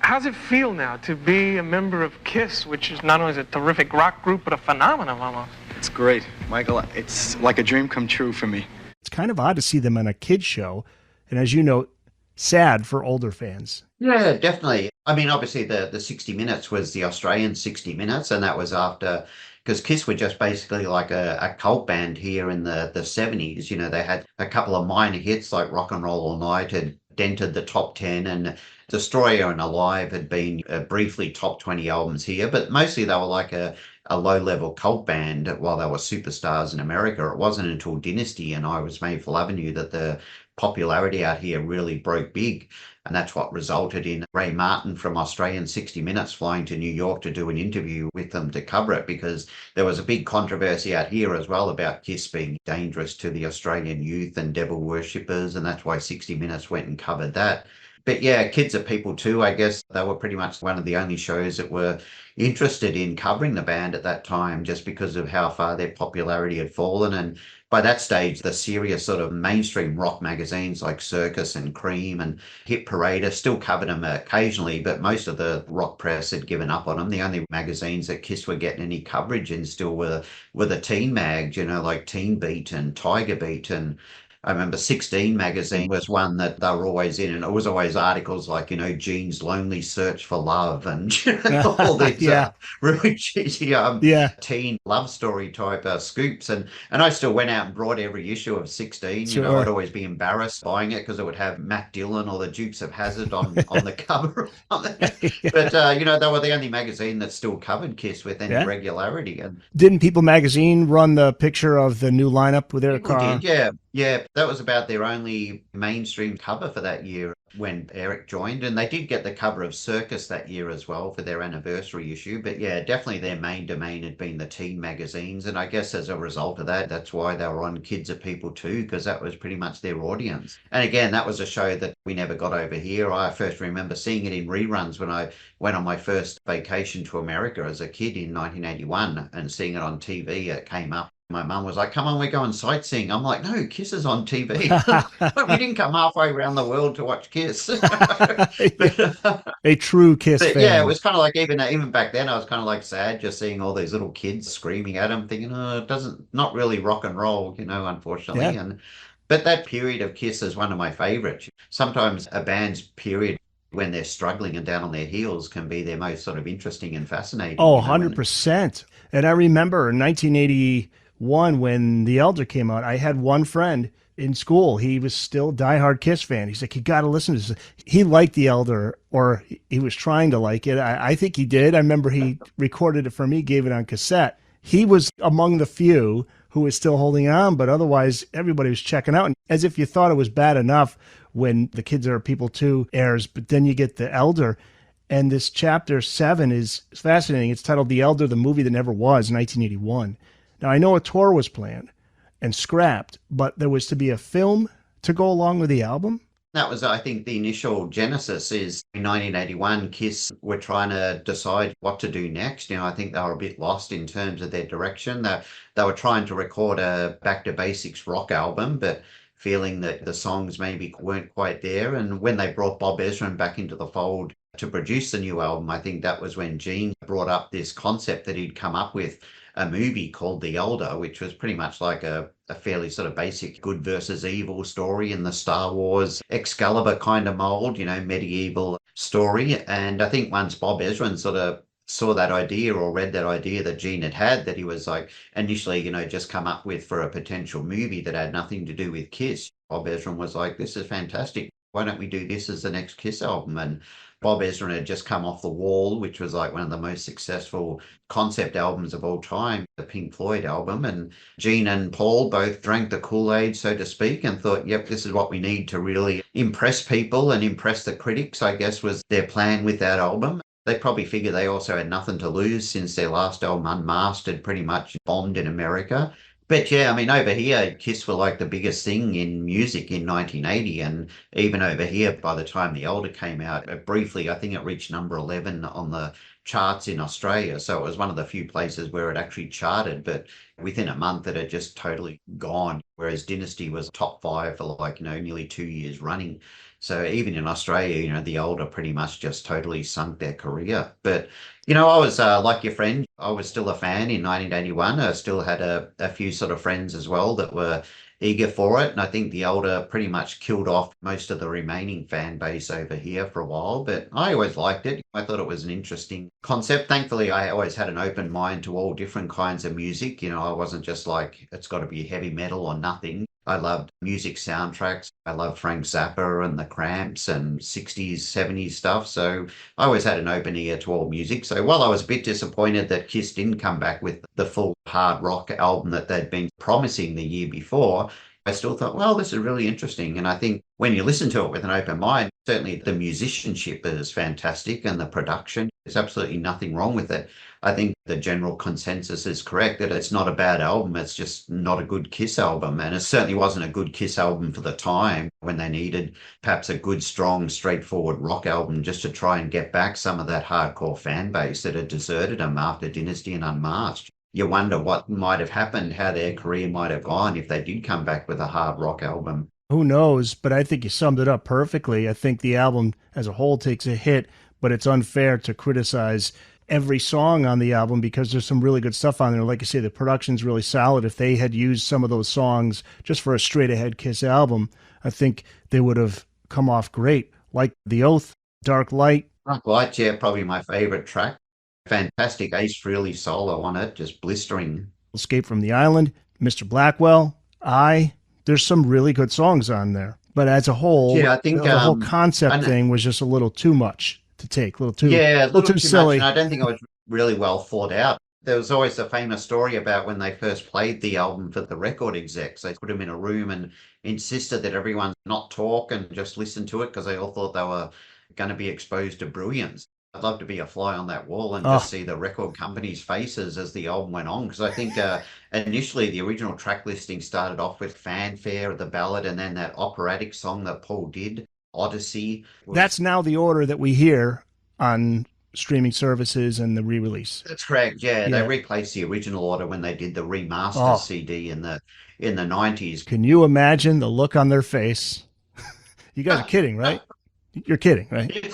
how's it feel now to be a member of Kiss, which is not only a terrific rock group, but a phenomenon almost? It's great, Michael. It's like a dream come true for me. It's kind of odd to see them on a kid's show. And as you know, sad for older fans. Yeah, definitely. I mean, obviously the 60 Minutes was the Australian 60 Minutes, and that was after, because Kiss were just basically like a cult band here in the 70s. They had a couple of minor hits like Rock and Roll All Night had dented the top 10, and Destroyer and Alive had been briefly top 20 albums here, but mostly they were like a low-level cult band while they were superstars in America. It wasn't until Dynasty and I Was Made for Loving You that the popularity out here really broke big. And that's what resulted in Ray Martin from Australian 60 Minutes flying to New York to do an interview with them to cover it, because there was a big controversy out here as well about Kiss being dangerous to the Australian youth and devil worshippers, and that's why 60 Minutes went and covered that. But yeah, Kids Are People Too, I guess they were pretty much one of the only shows that were interested in covering the band at that time, just because of how far their popularity had fallen. And by that stage, the serious sort of mainstream rock magazines like Circus and Cream and Hit Parader still covered them occasionally, but most of the rock press had given up on them. The only magazines that Kiss were getting any coverage in still were the teen mags, like Teen Beat and Tiger Beat. And I remember 16 magazine was one that they were always in, and it was always articles like, Gene's lonely search for love and all these Yeah. really cheesy Yeah. teen love story type scoops. And I still went out and brought every issue of 16. Sure. I'd always be embarrassed buying it because it would have Matt Dillon or the Dukes of Hazzard on the cover or something. But, they were the only magazine that still covered Kiss with any Yeah. regularity. And Didn't People magazine run the picture of the new lineup with Eric people Carr? did, yeah. Yeah, that was about their only mainstream cover for that year when Eric joined. And they did get the cover of Circus that year as well for their anniversary issue. But yeah, definitely their main domain had been the teen magazines. And I guess as a result of that, that's why they were on Kids Are People too, because that was pretty much their audience. And again, that was a show that we never got over here. I first remember seeing it in reruns when I went on my first vacation to America as a kid in 1981 and seeing it on TV. It came up. My mum was like, come on, we're going sightseeing. I'm like, no, Kiss is on TV. We didn't come halfway around the world to watch Kiss. A true Kiss fan. Yeah, it was kind of like even back then, I was kind of like sad just seeing all these little kids screaming at them, thinking, oh, it doesn't, not really rock and roll, unfortunately. Yeah. But that period of Kiss is one of my favorites. Sometimes a band's period when they're struggling and down on their heels can be their most sort of interesting and fascinating. Oh, 100%. And I remember in 1981 when The Elder came out, I had one friend in school. He was still a diehard Kiss fan. He's like, you got to listen to this. He liked The Elder, or he was trying to like it. I think he did. I remember he recorded it for me, gave it on cassette. He was among the few who was still holding on, but otherwise everybody was checking out. And as if you thought it was bad enough when The Kids Are People 2 airs, but then you get The Elder. And this chapter 7 is fascinating. It's titled The Elder, the Movie That Never Was, 1981. Now, I know a tour was planned and scrapped, but there was to be a film to go along with the album. That was, I think, the initial genesis is in 1981, Kiss were trying to decide what to do next. I think they were a bit lost in terms of their direction. They were trying to record a back to basics rock album, but feeling that the songs maybe weren't quite there. And when they brought Bob Ezrin back into the fold to produce the new album, I think that was when Gene brought up this concept that he'd come up with, a movie called The Elder, which was pretty much like a fairly sort of basic good versus evil story in the Star Wars Excalibur kind of mold, medieval story. And I think once Bob Ezrin sort of saw that idea or read that idea that Gene had, that he was like initially, just come up with for a potential movie that had nothing to do with Kiss. Bob Ezrin was like, this is fantastic. Why don't we do this as the next Kiss album? And Bob Ezrin had just come off The Wall, which was like one of the most successful concept albums of all time, the Pink Floyd album. And Gene and Paul both drank the Kool-Aid, so to speak, and thought, yep, this is what we need to really impress people and impress the critics, I guess, was their plan with that album. They probably figured they also had nothing to lose since their last album, Unmasked, had pretty much bombed in America. But yeah, I mean, over here, Kiss were like the biggest thing in music in 1980. And even over here, by the time The Elder came out, briefly, I think it reached number 11 on the charts in Australia. So it was one of the few places where it actually charted. But within a month, it had just totally gone. Whereas Dynasty was top 5 for like, nearly 2 years running. So even in Australia, The Elder pretty much just totally sunk their career. But, I was like your friend, I was still a fan in 1981. I still had a few sort of friends as well that were eager for it. And I think The Elder pretty much killed off most of the remaining fan base over here for a while. But I always liked it. I thought it was an interesting concept. Thankfully, I always had an open mind to all different kinds of music. I wasn't just like, it's got to be heavy metal or nothing. I loved music soundtracks. I loved Frank Zappa and the Cramps and 60s, 70s stuff. So I always had an open ear to all music. So while I was a bit disappointed that Kiss didn't come back with the full hard rock album that they'd been promising the year before, I still thought, well, this is really interesting. And I think when you listen to it with an open mind, certainly the musicianship is fantastic and the production, there's absolutely nothing wrong with it. I think the general consensus is correct that it's not a bad album. It's just not a good Kiss album. And it certainly wasn't a good Kiss album for the time when they needed perhaps a good, strong, straightforward rock album just to try and get back some of that hardcore fan base that had deserted them after Dynasty and Unmasked. You wonder what might have happened, how their career might have gone if they did come back with a hard rock album. Who knows? But I think you summed it up perfectly. I think the album as a whole takes a hit, but it's unfair to criticize every song on the album because there's some really good stuff on there. Like you say, the production's really solid. If they had used some of those songs just for a straight ahead Kiss album, I think they would have come off great. Like The Oath, Dark Light. Dark Light, yeah, probably my favorite track. Fantastic Ace Frehley solo on it, just blistering. Escape from the Island, Mr. Blackwell, There's some really good songs on there. But as a whole, yeah, I think the whole concept thing was just a little too much to take, a little too silly. Much, and I don't think it was really well thought out. There was always a famous story about when they first played the album for the record execs. They put them in a room and insisted that everyone not talk and just listen to it because they all thought they were going to be exposed to brilliance. I'd love to be a fly on that wall and just see the record companies' faces as the album went on. Because I think initially the original track listing started off with Fanfare, the ballad, and then that operatic song that Paul did, Odyssey. That's now the order that we hear on streaming services and the re-release. That's correct. Yeah, they replaced the original order when they did the remastered CD in the 90s. Can you imagine the look on their face? You guys are kidding, right? You're kidding, right?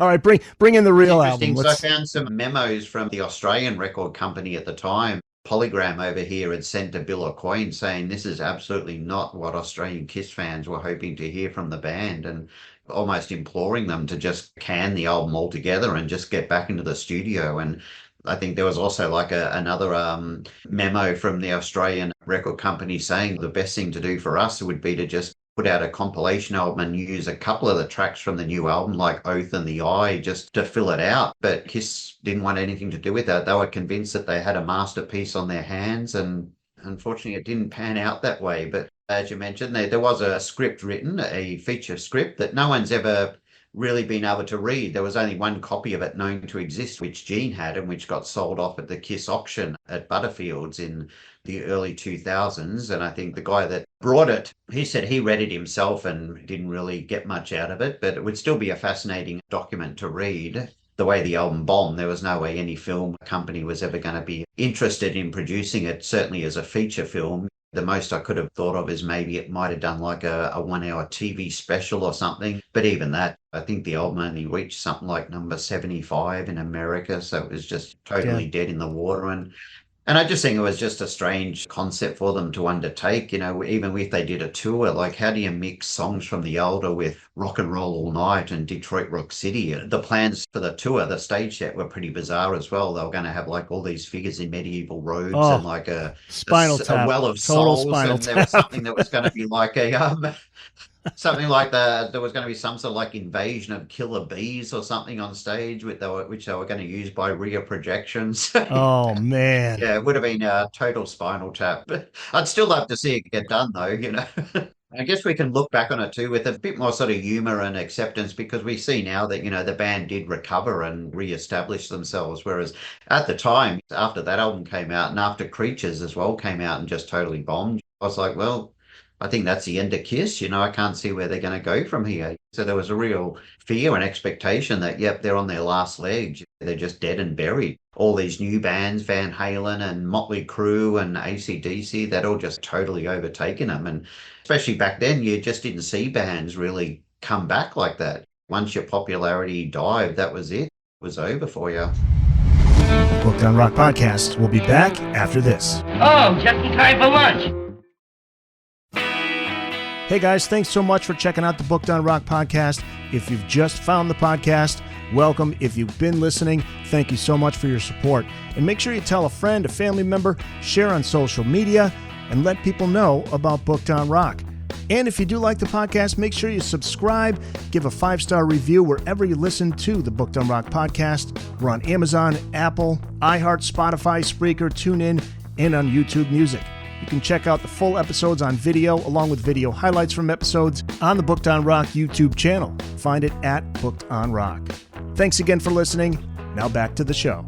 All right, bring in the real album. So I found some memos from the Australian record company at the time. Polygram over here had sent a bill of coin saying this is absolutely not what Australian Kiss fans were hoping to hear from the band, and almost imploring them to just can the album altogether and just get back into the studio. And I think there was also like another memo from the Australian record company saying the best thing to do for us would be to just put out a compilation album and use a couple of the tracks from the new album, like Oath and The Eye, just to fill it out. But Kiss didn't want anything to do with that. They were convinced that they had a masterpiece on their hands, and unfortunately it didn't pan out that way. But as you mentioned, there was a script written, a feature script that no one's ever really been able to read. There was only one copy of it known to exist, which Gene had and which got sold off at the Kiss auction at Butterfield's in the early 2000s. And I think the guy that brought it, he said he read it himself and didn't really get much out of it, but it would still be a fascinating document to read. The way the album bombed, there was no way any film company was ever going to be interested in producing it, certainly as a feature film. The most I could have thought of is maybe it might have done like a 1 hour TV special or something. But even that, I think the album only reached something like number 75 in America. So it was just totally dead in the water. And I just think it was just a strange concept for them to undertake. You know, even if they did a tour, like how do you mix songs from the older with Rock and Roll All Night and Detroit Rock City? The plans for the tour, the stage set, were pretty bizarre as well. They were going to have like all these figures in medieval robes and like a well of souls. And there was something that was going to be like something like there was going to be some sort of like invasion of killer bees or something on stage, which they were going to use by rear projections. Oh man. Yeah, it would have been a total Spinal Tap. But I'd still love to see it get done though, you know. I guess we can look back on it too with a bit more sort of humor and acceptance, because we see now that, you know, the band did recover and re-establish themselves. Whereas at the time, after that album came out and after Creatures as well came out and just totally bombed, I was like, well, I think that's the end of Kiss. You know, I can't see where they're going to go from here. So there was a real fear and expectation that, yep, they're on their last legs. They're just dead and buried. All these new bands, Van Halen and Motley Crue and AC/DC, that all just totally overtaken them. And especially back then, you just didn't see bands really come back like that. Once your popularity dived, that was it. It was over for you. Booked on Rock Podcast will be back after this. Oh, just in time for lunch. Hey guys, thanks so much for checking out the Booked on Rock Podcast. If you've just found the podcast, welcome. If you've been listening, thank you so much for your support. And make sure you tell a friend, a family member, share on social media, and let people know about Booked on Rock. And if you do like the podcast, make sure you subscribe, give a 5-star review wherever you listen to the Booked on Rock Podcast. We're on Amazon, Apple, iHeart, Spotify, Spreaker, TuneIn, and on YouTube Music. You can check out the full episodes on video, along with video highlights from episodes on the Booked on Rock YouTube channel. Find it at Booked on Rock. Thanks again for listening. Now back to the show.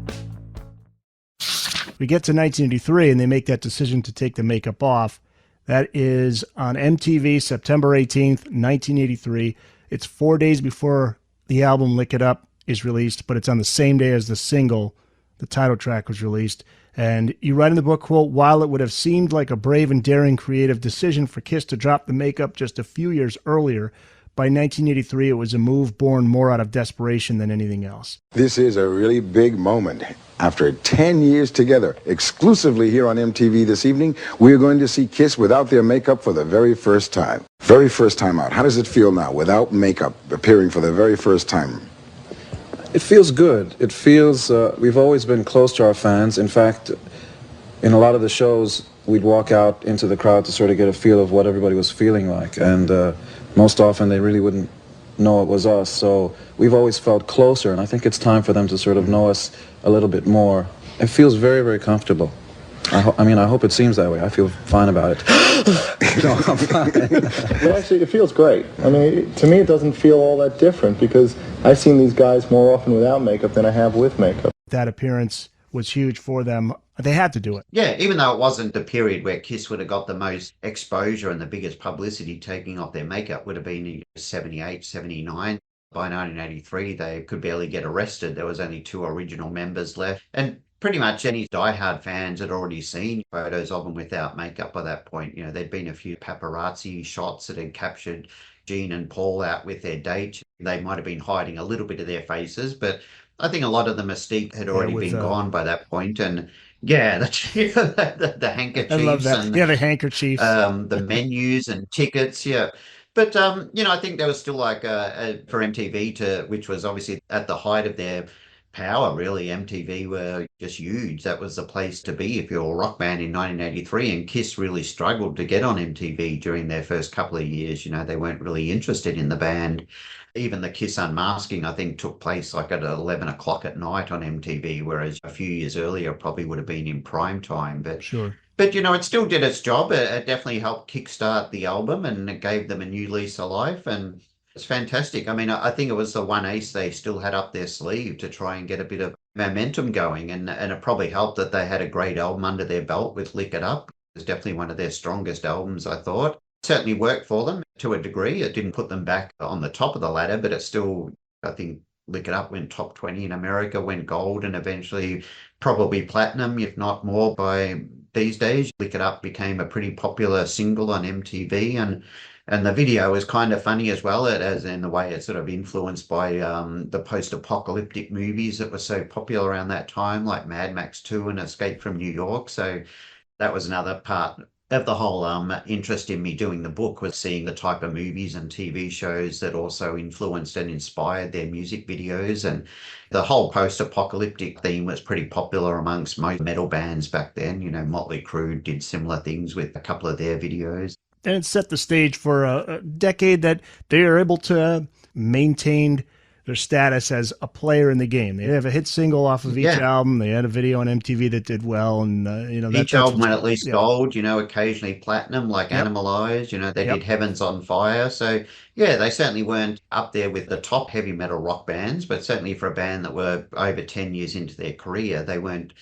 We get to 1983 and they make that decision to take the makeup off. That is on MTV, September 18th, 1983. It's 4 days before the album Lick It Up is released, but it's on the same day as the single, the title track, was released. And you write in the book, quote, while it would have seemed like a brave and daring creative decision for Kiss to drop the makeup just a few years earlier, by 1983, it was a move born more out of desperation than anything else. This is a really big moment. After 10 years together, exclusively here on MTV this evening, we're going to see Kiss without their makeup for the very first time. Very first time out. How does it feel now, without makeup, appearing for the very first time? It feels good. It feels, we've always been close to our fans. In fact, in a lot of the shows, we'd walk out into the crowd to sort of get a feel of what everybody was feeling like. And most often they really wouldn't know it was us. So we've always felt closer, and I think it's time for them to sort of know us a little bit more. It feels very, very comfortable. I mean, I hope it seems that way. I feel fine about it. No, I'm fine. Well, actually, it feels great. I mean, to me, it doesn't feel all that different because I've seen these guys more often without makeup than I have with makeup. That appearance was huge for them. They had to do it. Yeah, even though it wasn't the period where Kiss would have got the most exposure and the biggest publicity, taking off their makeup would have been in 78, 79. By 1983, they could barely get arrested. There was only 2 original members left. And pretty much any diehard fans had already seen photos of them without makeup by that point. You know, there'd been a few paparazzi shots that had captured Gene and Paul out with their date. They might have been hiding a little bit of their faces, but I think a lot of the mystique had already been gone by that point. And yeah, the handkerchiefs. I love that. And, the handkerchiefs. The menus and tickets, yeah. But, I think there was still like for MTV which was obviously at the height of their power, really. MTV were just huge. That was the place to be if you're a rock band in 1983. And Kiss really struggled to get on MTV during their first couple of years. You know, they weren't really interested in the band. Even the Kiss Unmasking, I think, took place like at 11 o'clock at night on MTV, whereas a few years earlier probably would have been in prime time. But sure. But, it still did its job. It definitely helped kickstart the album, and it gave them a new lease of life. And it's fantastic. I mean, I think it was the one ace they still had up their sleeve to try and get a bit of momentum going. And it probably helped that they had a great album under their belt with Lick It Up. It was definitely one of their strongest albums, I thought. Certainly worked for them to a degree. It didn't put them back on the top of the ladder, but it still, I think, Lick It Up went top 20 in America, went gold, and eventually probably platinum, if not more, by these days. Lick It Up became a pretty popular single on MTV, and the video is kind of funny as well, as in the way it's sort of influenced by the post-apocalyptic movies that were so popular around that time, like Mad Max 2 and Escape from New York. So that was another part of the whole interest in me doing the book, was seeing the type of movies and TV shows that also influenced and inspired their music videos. And the whole post-apocalyptic theme was pretty popular amongst most metal bands back then. You know, Motley Crue did similar things with a couple of their videos. And it set the stage for a decade that they are able to maintain their status as a player in the game. They have a hit single off of each album. They had a video on MTV that did well, and each album went at least gold. Occasionally platinum, like Animalized. They did Heaven's on Fire. So yeah, they certainly weren't up there with the top heavy metal rock bands, but certainly for a band that were over 10 years into their career, they weren't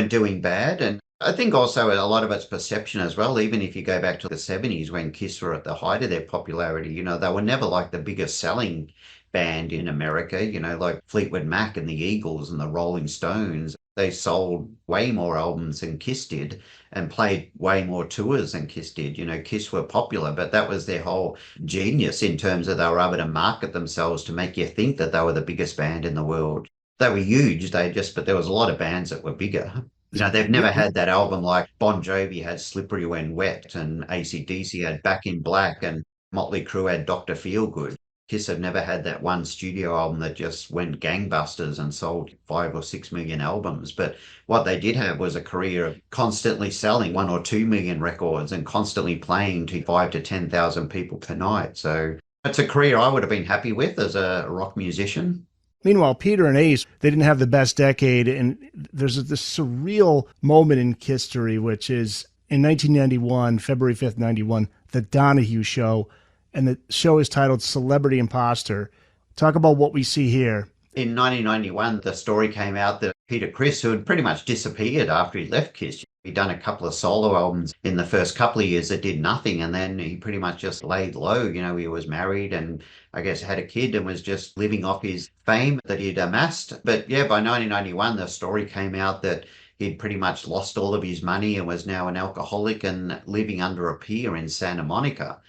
doing bad. And I think also a lot of it's perception as well. Even if you go back to the 70s when Kiss were at the height of their popularity, they were never like the biggest selling band in America, like Fleetwood Mac and the Eagles and the Rolling Stones. They sold way more albums than Kiss did and played way more tours than Kiss did. Kiss were popular, but that was their whole genius in terms of they were able to market themselves to make you think that they were the biggest band in the world. They were huge, but there was a lot of bands that were bigger. They've never had that album like Bon Jovi had Slippery When Wet, and AC/DC had Back in Black, and Motley Crue had Dr. Feelgood. Kiss have never had that one studio album that just went gangbusters and sold 5 or 6 million albums. But what they did have was a career of constantly selling 1 or 2 million records and constantly playing to 5 to 10,000 people per night. So it's a career I would have been happy with as a rock musician. Meanwhile, Peter and Ace, they didn't have the best decade, and there's this surreal moment in history, which is in 1991, February 5th, 91, The Donahue Show, and the show is titled Celebrity Imposter. Talk about what we see here. In 1991, the story came out that Peter Criss, who had pretty much disappeared after he left Kiss, he'd done a couple of solo albums in the first couple of years that did nothing, and then he pretty much just laid low. He was married and I guess had a kid and was just living off his fame that he'd amassed. But yeah, by 1991, the story came out that he'd pretty much lost all of his money and was now an alcoholic and living under a pier in Santa Monica.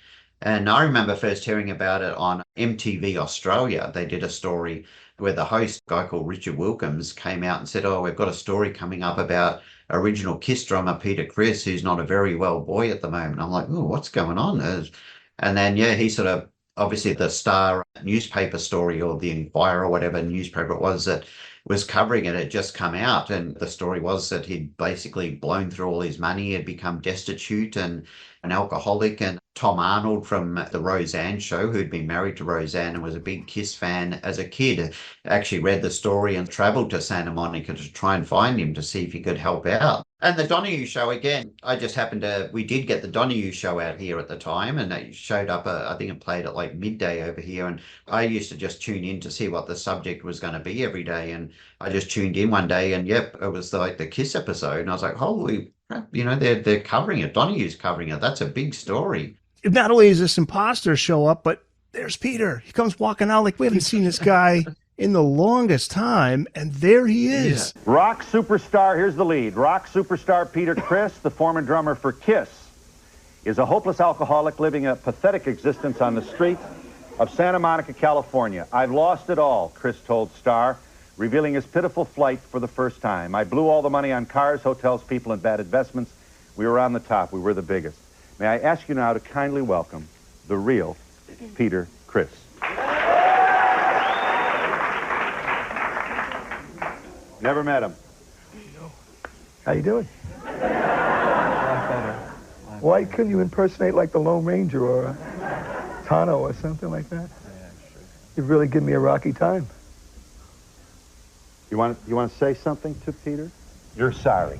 And I remember first hearing about it on MTV Australia. They did a story where the host, a guy called Richard Wilkins, came out and said, "Oh, we've got a story coming up about original Kiss drummer Peter Criss, who's not a very well boy at the moment." I'm like, "Oh, what's going on?" And then, yeah, he sort of, obviously the Star newspaper story or the Enquirer or whatever newspaper it was that was covering it had just come out. And the story was that he'd basically blown through all his money, had become destitute and an alcoholic. And Tom Arnold from the Roseanne show, who'd been married to Roseanne and was a big Kiss fan as a kid, actually read the story and traveled to Santa Monica to try and find him to see if he could help out. And the Donahue show, again, we did get the Donahue show out here at the time, and it showed up, I think it played at like midday over here. And I used to just tune in to see what the subject was going to be every day. And I just tuned in one day, and yep, it was like the Kiss episode. And I was like, holy crap, they're covering it. Donahue's covering it. That's a big story. Not only does this imposter show up, but there's Peter. He comes walking out like we haven't seen this guy in the longest time, and there he is. Yeah. Rock superstar, here's the lead. Rock superstar Peter Criss, the former drummer for Kiss, is a hopeless alcoholic living a pathetic existence on the street of Santa Monica, California. "I've lost it all," Criss told Star, revealing his pitiful plight for the first time. "I blew all the money on cars, hotels, people, and bad investments. We were on the top. We were the biggest. May I ask you now to kindly welcome the real Peter Criss." Never met him. How you doing? Why couldn't you impersonate like the Lone Ranger or a Tano or something like that? You've really given me a rocky time. You want to say something to Peter? You're sorry.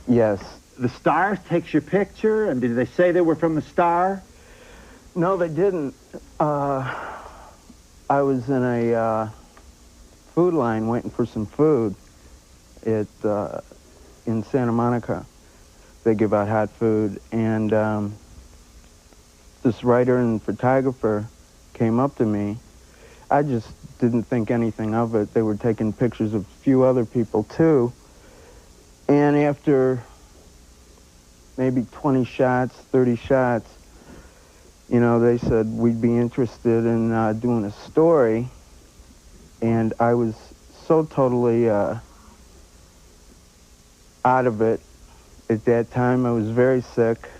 Yes. The Star takes your picture, and did they say they were from the Star? No, they didn't. I was in a food line waiting for some food in Santa Monica. They give out hot food, and this writer and photographer came up to me. I just didn't think anything of it. They were taking pictures of a few other people too, and after maybe 20 shots, 30 shots, they said we'd be interested in doing a story. And I was so totally out of it at that time. I was very sick,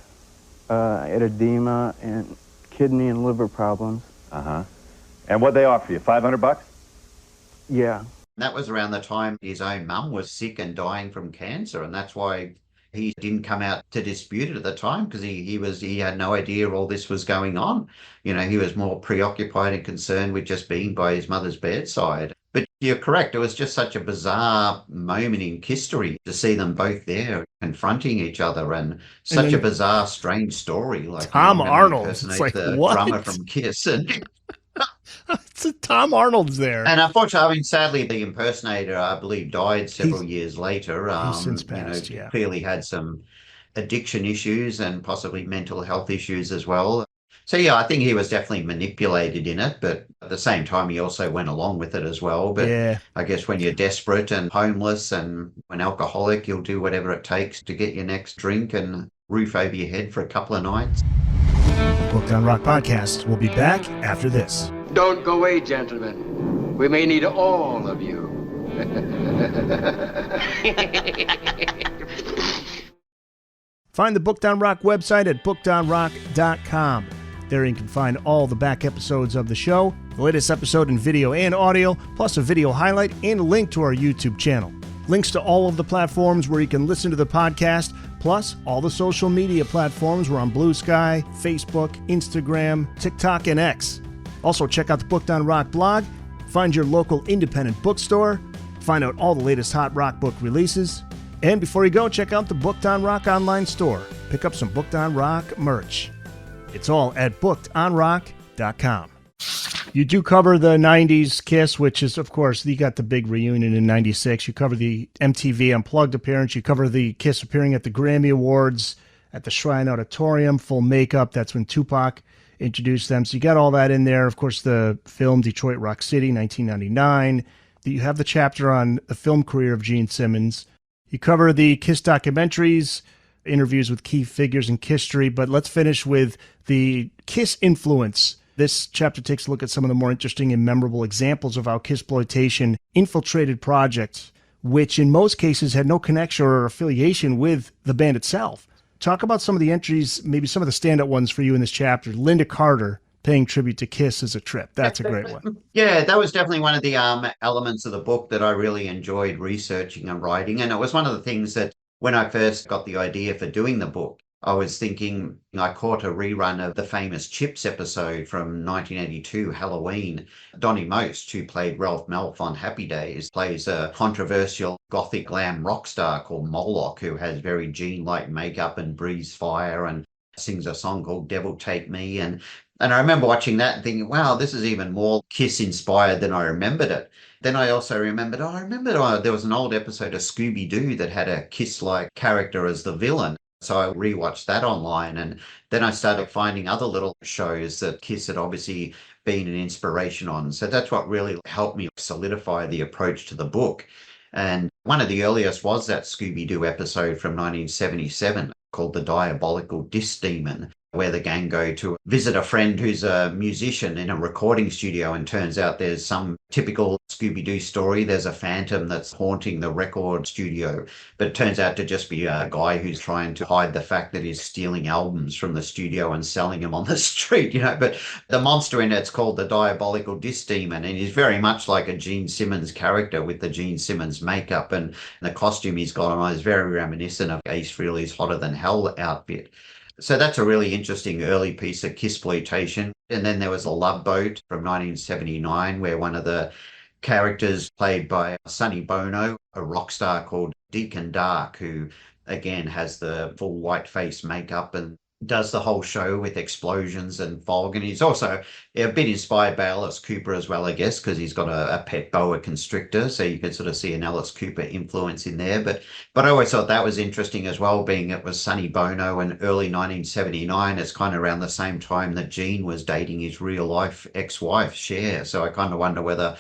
had edema and kidney and liver problems. Uh-huh. And what'd they offer you, $500? Yeah. That was around the time his own mum was sick and dying from cancer, and that's why he didn't come out to dispute it at the time, because he had no idea all this was going on. He was more preoccupied and concerned with just being by his mother's bedside. But you're correct, it was just such a bizarre moment in history to see them both there confronting each other, and such a bizarre, strange story. Like Tom Arnold, it's like, the what? drummer from Kiss, and Tom Arnold's there. And unfortunately, sadly, the impersonator, I believe, died several years later. He's since passed, yeah. Clearly had some addiction issues and possibly mental health issues as well. So, yeah, I think he was definitely manipulated in it, but at the same time, he also went along with it as well. But yeah. I guess when you're desperate and homeless and an alcoholic, you'll do whatever it takes to get your next drink and roof over your head for a couple of nights. Booked on Rock Podcast. We'll be back after this. Don't go away, gentlemen. We may need all of you. Find the Booked on Rock website at bookedonrock.com. There you can find all the back episodes of the show, the latest episode in video and audio, plus a video highlight and a link to our YouTube channel. Links to all of the platforms where you can listen to the podcast, plus all the social media platforms. We're on Blue Sky, Facebook, Instagram, TikTok, and X. Also, check out the Booked on Rock blog, find your local independent bookstore, find out all the latest hot rock book releases, and before you go, check out the Booked on Rock online store. Pick up some Booked on Rock merch. It's all at bookedonrock.com. You do cover the 90s Kiss, which is, of course, you got the big reunion in 96. You cover the MTV Unplugged appearance. You cover the Kiss appearing at the Grammy Awards at the Shrine Auditorium, full makeup. That's when Tupac introduced them. So you got all that in there. Of course, the film Detroit Rock City, 1999. You have the chapter on the film career of Gene Simmons. You cover the Kiss documentaries, interviews with key figures in history, but let's finish with the Kiss influence. This chapter takes a look at some of the more interesting and memorable examples of how Kissploitation infiltrated projects, which in most cases had no connection or affiliation with the band itself. Talk about some of the entries, maybe some of the standout ones for you in this chapter. Linda Carter paying tribute to Kiss as a trip. That's a great one. Yeah, that was definitely one of the elements of the book that I really enjoyed researching and writing. And it was one of the things that when I first got the idea for doing the book, I was thinking, I caught a rerun of the famous Chips episode from 1982, Halloween. Donnie Most, who played Ralph Malph on Happy Days, plays a controversial gothic glam rock star called Moloch, who has very Gene-like makeup and breathes fire and sings a song called Devil Take Me. And I remember watching that and thinking, wow, this is even more Kiss-inspired than I remembered it. Then I also remembered, there was an old episode of Scooby-Doo that had a Kiss-like character as the villain. So I rewatched that online, and then I started finding other little shows that Kiss had obviously been an inspiration on. So that's what really helped me solidify the approach to the book. And one of the earliest was that Scooby-Doo episode from 1977 called The Diabolical Disc Demon, where the gang go to visit a friend who's a musician in a recording studio, and turns out there's some typical Scooby-Doo story. There's a phantom that's haunting the record studio, but it turns out to just be a guy who's trying to hide the fact that he's stealing albums from the studio and selling them on the street, But the monster in it's called the Diabolical Disc Demon, and he's very much like a Gene Simmons character with the Gene Simmons makeup, and the costume he's got on is very reminiscent of Ace Frehley's Hotter Than Hell outfit. So that's a really interesting early piece of Kissploitation. And then there was a Love Boat from 1979, where one of the characters played by Sonny Bono, a rock star called Deacon Dark, who again has the full white face makeup and does the whole show with explosions and fog. And he's also a bit inspired by Alice Cooper as well, I guess, because he's got a pet boa constrictor. So you could sort of see an Alice Cooper influence in there. But I always thought that was interesting as well, being it was Sonny Bono in early 1979. It's kind of around the same time that Gene was dating his real life ex-wife, Cher. So I kind of wonder whether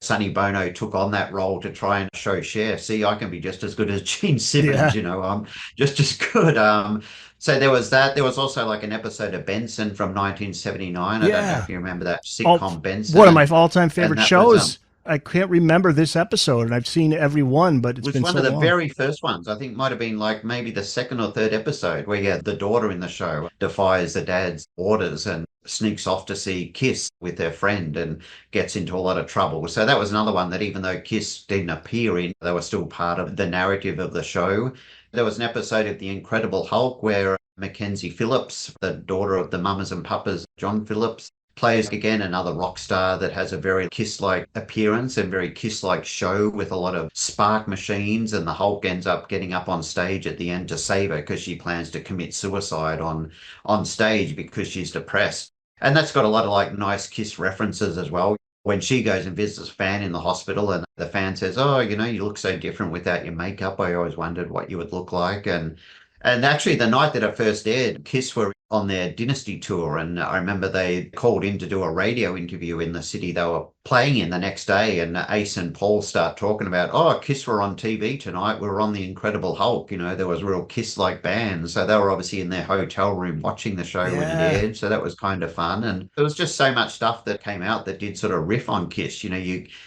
Sonny Bono took on that role to try and show Cher, see, I can be just as good as Gene Simmons, I'm just as good. So there was that. There was also like an episode of Benson from 1979. I don't know if you remember that sitcom Benson. One of my all-time favorite shows. I can't remember this episode, and I've seen every one, but it's been so long. It was one of the very first ones. I think it might have been like maybe the second or third episode, where the daughter in the show defies the dad's orders and sneaks off to see Kiss with her friend and gets into a lot of trouble. So that was another one that even though Kiss didn't appear in, they were still part of the narrative of the show. There was an episode of The Incredible Hulk where Mackenzie Phillips, the daughter of the Mamas and Papas, John Phillips, plays again another rock star that has a very Kiss-like appearance and very Kiss-like show with a lot of spark machines, and the Hulk ends up getting up on stage at the end to save her because she plans to commit suicide on stage because she's depressed. And that's got a lot of like nice Kiss references as well. When she goes and visits a fan in the hospital and the fan says, oh, you look so different without your makeup. I always wondered what you would look like. And actually the night that it first aired, Kiss were on their Dynasty tour, and I remember they called in to do a radio interview in the city they were playing in the next day, and Ace and Paul start talking about, oh, Kiss were on TV tonight, we were on The Incredible Hulk, there was real Kiss-like bands, so they were obviously in their hotel room watching the show when it aired, so that was kind of fun. And there was just so much stuff that came out that did sort of riff on Kiss. You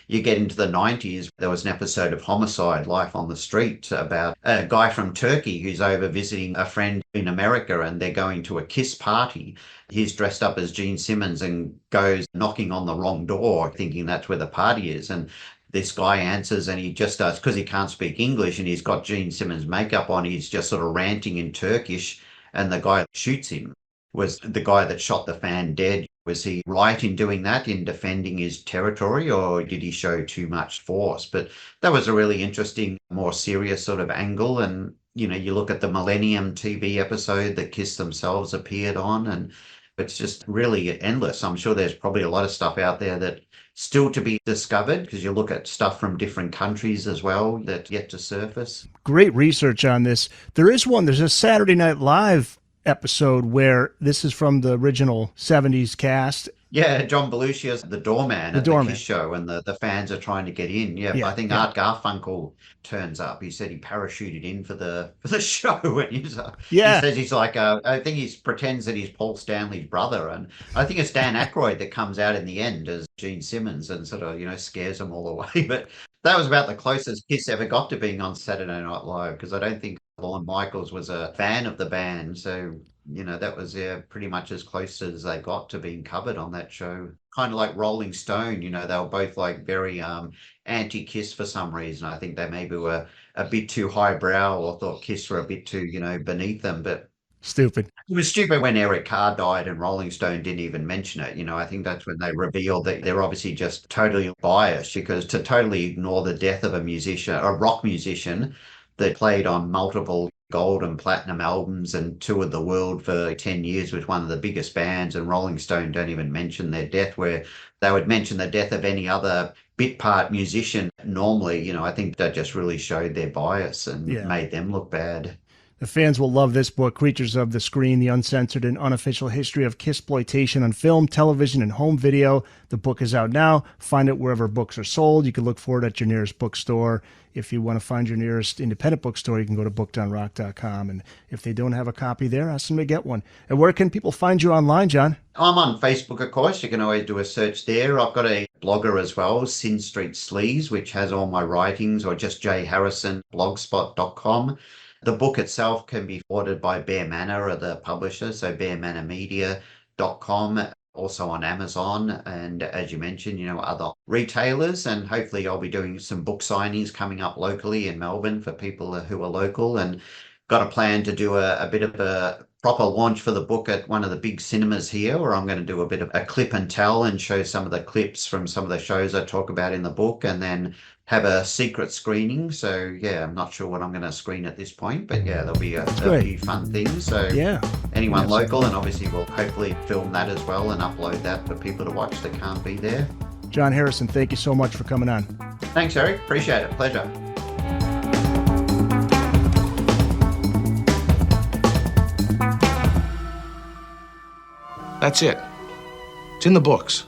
get into the 90s, there was an episode of Homicide, Life on the Street, about a guy from Turkey who's over visiting a friend in America, and they're going to a Kiss party. He's dressed up as Gene Simmons and goes knocking on the wrong door, thinking that's where the party is. And this guy answers, and he just does, because he can't speak English and he's got Gene Simmons makeup on, he's just sort of ranting in Turkish, and the guy shoots him. Was the guy that shot the fan dead? Was he right in doing that, in defending his territory, or did he show too much force? But that was a really interesting, more serious sort of angle. And you look at the Millennium TV episode that Kiss themselves appeared on, and it's just really endless. I'm sure there's probably a lot of stuff out there that still to be discovered, because you look at stuff from different countries as well that yet to surface. Great research on this. There's a Saturday Night Live episode where this is from the original 70s cast. Yeah, John Belushi as the doorman The at doorman. the Kiss show, and the fans are trying to get in. Yeah, Yeah, I think yeah. Art Garfunkel turns up. He said he parachuted in for the show, and he Yeah. says he's like I think he pretends that he's Paul Stanley's brother, and I think it's Dan Aykroyd that comes out in the end as Gene Simmons and sort of scares them all away. But that was about the closest Kiss ever got to being on Saturday Night Live, because I don't think Lorne Michaels was a fan of the band, so that was pretty much as close as they got to being covered on that show. Kind of like Rolling Stone, they were both like very anti-Kiss for some reason. I think they maybe were a bit too highbrow, or thought Kiss were a bit too, beneath them. But Stupid. it was stupid when Eric Carr died and Rolling Stone didn't even mention it. I think that's when they revealed that they're obviously just totally biased, because to totally ignore the death of a rock musician that played on multiple gold and platinum albums and toured the world for 10 years with one of the biggest bands, and Rolling Stone don't even mention their death, where they would mention the death of any other bit part musician normally. I think that just really showed their bias and made them look bad. The fans will love this book, Creatures of the Screen, the uncensored and unofficial history of Kissploitation on film, television, and home video. The book is out now. Find it wherever books are sold. You can look for it at your nearest bookstore. If you want to find your nearest independent bookstore, you can go to bookedonrock.com. And if they don't have a copy there, ask them to get one. And where can people find you online, John? I'm on Facebook, of course. You can always do a search there. I've got a blogger as well, Sin Street Sleaze, which has all my writings, or just jharrisonblogspot.com. The book itself can be ordered by Bear Manor, the publisher, so bearmanormedia.com, also on Amazon, and as you mentioned, other retailers. And hopefully I'll be doing some book signings coming up locally in Melbourne for people who are local, and got a plan to do a bit of a proper launch for the book at one of the big cinemas here, where I'm going to do a bit of a clip and tell and show some of the clips from some of the shows I talk about in the book, and then have a secret screening. So I'm not sure what I'm going to screen at this point, but there'll be a few fun things. So anyone local, and obviously we'll hopefully film that as well and upload that for people to watch that can't be there. John Harrison, thank you so much for coming on. Thanks, Eric. Appreciate it. Pleasure. That's it. It's in the books.